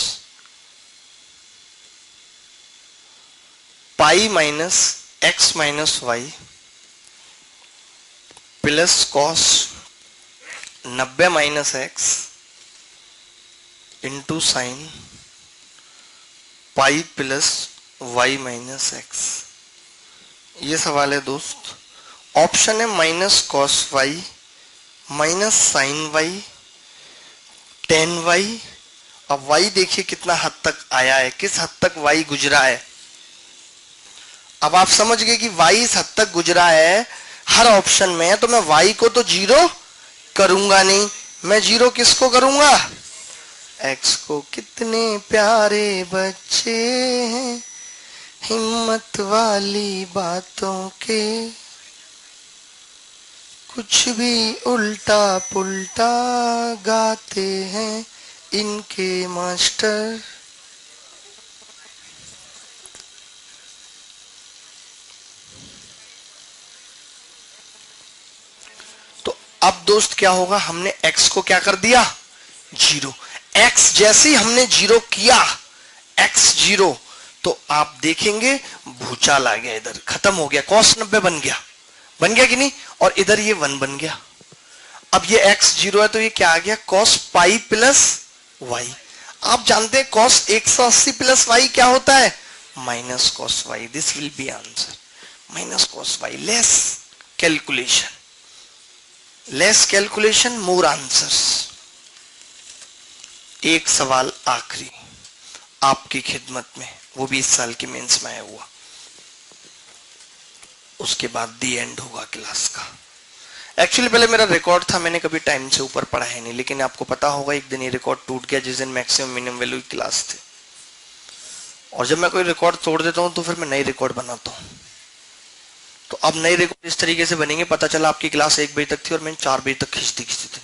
pi minus x minus y plus cos 90 minus x into sine pi plus y minus x. ये सवाल है दोस्त। ऑप्शन है minus cos y minus sine y tan y. अब वाई देखिए कितना हद तक आया है, किस हद तक वाई गुजरा है। अब आप समझ गए कि वाई इस हद तक गुजरा है हर ऑप्शन में, तो मैं वाई को तो जीरो करूंगा नहीं, मैं जीरो किसको करूंगा? एक्स को। कितने प्यारे बच्चे हैं हिम्मत वाली बातों के, कुछ भी उल्टा पुल्टा गाते हैं इनके मास्टर। तो अब दोस्त क्या होगा, हमने x को क्या कर दिया? जीरो। x जैसे ही हमने जीरो किया, x जीरो, तो आप देखेंगे भूचाल आ गया, इधर खत्म हो गया, cos 90 बन गया कि नहीं, और इधर ये 1 बन गया। अब ये x जीरो है तो ये क्या आ गया? cos pi plus y. आप जानते हैं cos 180 प्लस वाई क्या होता है? Minus cos y. This will be answer, minus cos y. Less calculation more answers. एक सवाल आखिरी आपकी खिदमत में, वो भी इस साल की मेंस में आया हुआ, उसके बाद दी एंड होगा क्लास का। एक्चुअली पहले मेरा रिकॉर्ड था, मैंने कभी टाइम से ऊपर पढ़ा है नहीं, लेकिन आपको पता होगा एक दिन ये रिकॉर्ड टूट गया जिस दिन मैक्सिमम मिनिमम वैल्यू की क्लास थी। और जब मैं कोई रिकॉर्ड तोड़ देता हूं तो फिर मैं नई रिकॉर्ड बनाता हूं। तो अब नई रिकॉर्ड इस तरीके से बनेंगे, पता चला आपकी क्लास 1 बजे तक थी और मैंने 4 बजे तक खींचती थी,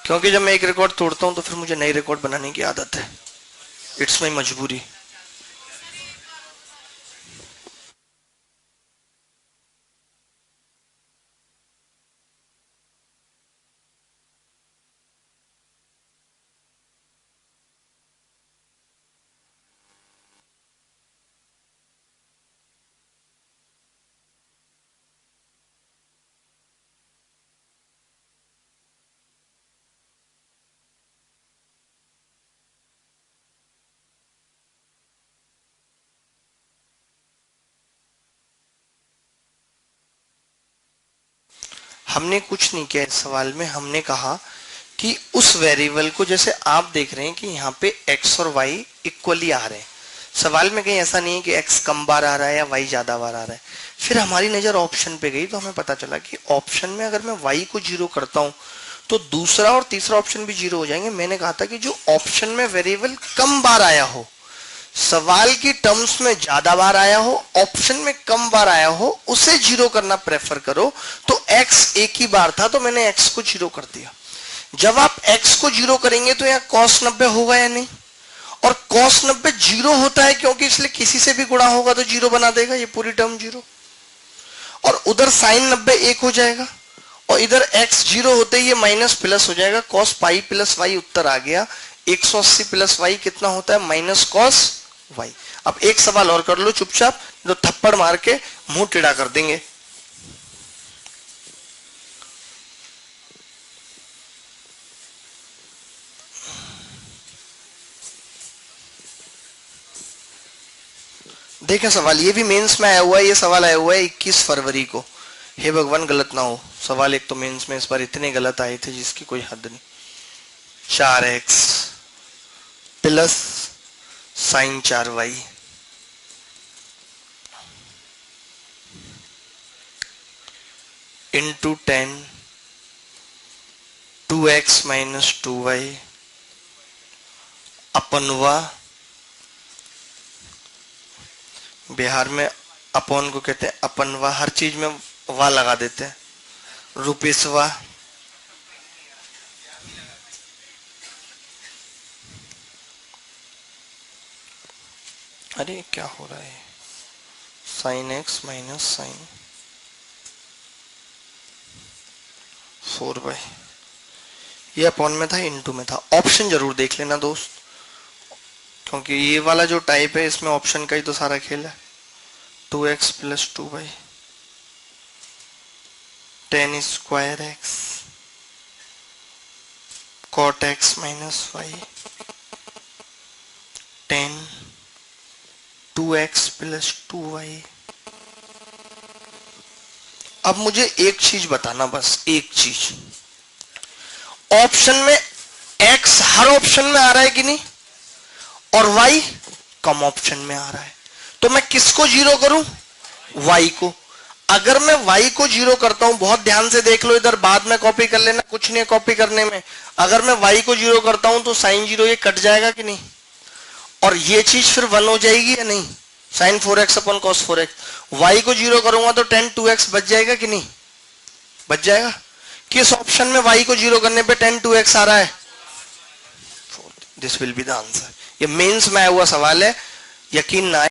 क्योंकि जब मैं एक रिकॉर्ड तोड़ता हूं तो फिर मुझे नई रिकॉर्ड बनाने की आदत है। इट्स माई मजबूरी। हमने कुछ नहीं किया इस सवाल में, हमने कहा कि उस वेरिएबल को, जैसे आप देख रहे हैं कि यहाँ पे x और y इक्वली आ रहे हैं, सवाल में कहीं ऐसा नहीं है कि x कम बार आ रहा है या y ज्यादा बार आ रहा है। फिर हमारी नजर ऑप्शन पे गई तो हमें पता चला कि ऑप्शन में अगर मैं y को जीरो करता हूं तो दूसरा और तीसरा ऑप्शन भी जीरो हो जाएंगे। मैंने कहा था कि जो ऑप्शन में वेरिएबल कम बार आया हो, सवाल की टर्म्स में ज्यादा बार आया हो, ऑप्शन में कम बार आया हो, उसे जीरो करना प्रेफर करो। तो x एक ही बार था तो मैंने x को जीरो कर दिया। जब आप x को 0 करेंगे तो यहाँ cos 90 होगा या नहीं, और cos 90 0 होता है क्योंकि इसलिए किसी से भी गुणा होगा तो 0 बना देगा, ये पूरी टर्म 0, और उधर sin 90 1 हो जाएगा, और इधर x 0 होते ही ये माइनस प्लस हो जाएगा, cos पाई प्लस वाई उत्तर आ गया। 180 प्लस वाई कितना होता है, माइनस cos वाई। अब एक सवाल और कर लो चुपचाप, तो थप्पड़ मार के मुंह टेढ़ा कर देंगे। देखें सवाल, ये भी मेंस में आया हुआ है, ये सवाल आया हुआ है 21 फरवरी को। हे भगवान गलत ना हो सवाल, एक तो मेंस में इस बार इतने गलत आए थे जिसकी कोई हद नहीं। 4x plus sine 4y into 10 2x minus 2y अपनवा, बिहार में अपॉन को कहते हैं अपनवा, हर चीज में वा लगा देते हैं, रुपीसवा, अरे क्या हो रहा है, sign x minus sign 4y, ये अपॉन में था इनटू में था। ऑप्शन जरूर देख लेना दोस्त, क्योंकि ये वाला जो टाइप है इसमें ऑप्शन का ही तो सारा खेल है। 2x plus 2y 10 square x cot x minus y 10 2x plus 2y। अब मुझे एक चीज बताना, बस एक चीज, ऑप्शन में x हर ऑप्शन में आ रहा है कि नहीं, और y कम ऑप्शन में आ रहा है, तो मैं किसको 0 करूं, y को। अगर मैं y को 0 करता हूं, बहुत ध्यान से देख लो, इधर बाद में कॉपी कर लेना, कुछ नहीं है कॉपी करने में। अगर मैं y को 0 करता हूं तो साइन 0 ये कट जाएगा कि नहीं, और ये चीज फिर 1 हो जाएगी या नहीं, साइन 4x अपन cos 4x। y को 0 करूंगा तो tan 2x बच जाएगा कि नहीं, बच जाएगा। किस ऑप्शन में y को 0 करने पे tan 2x आ रहा है, this will be the answer. ये मेंस में आया हुआ सवाल है, यकीन ना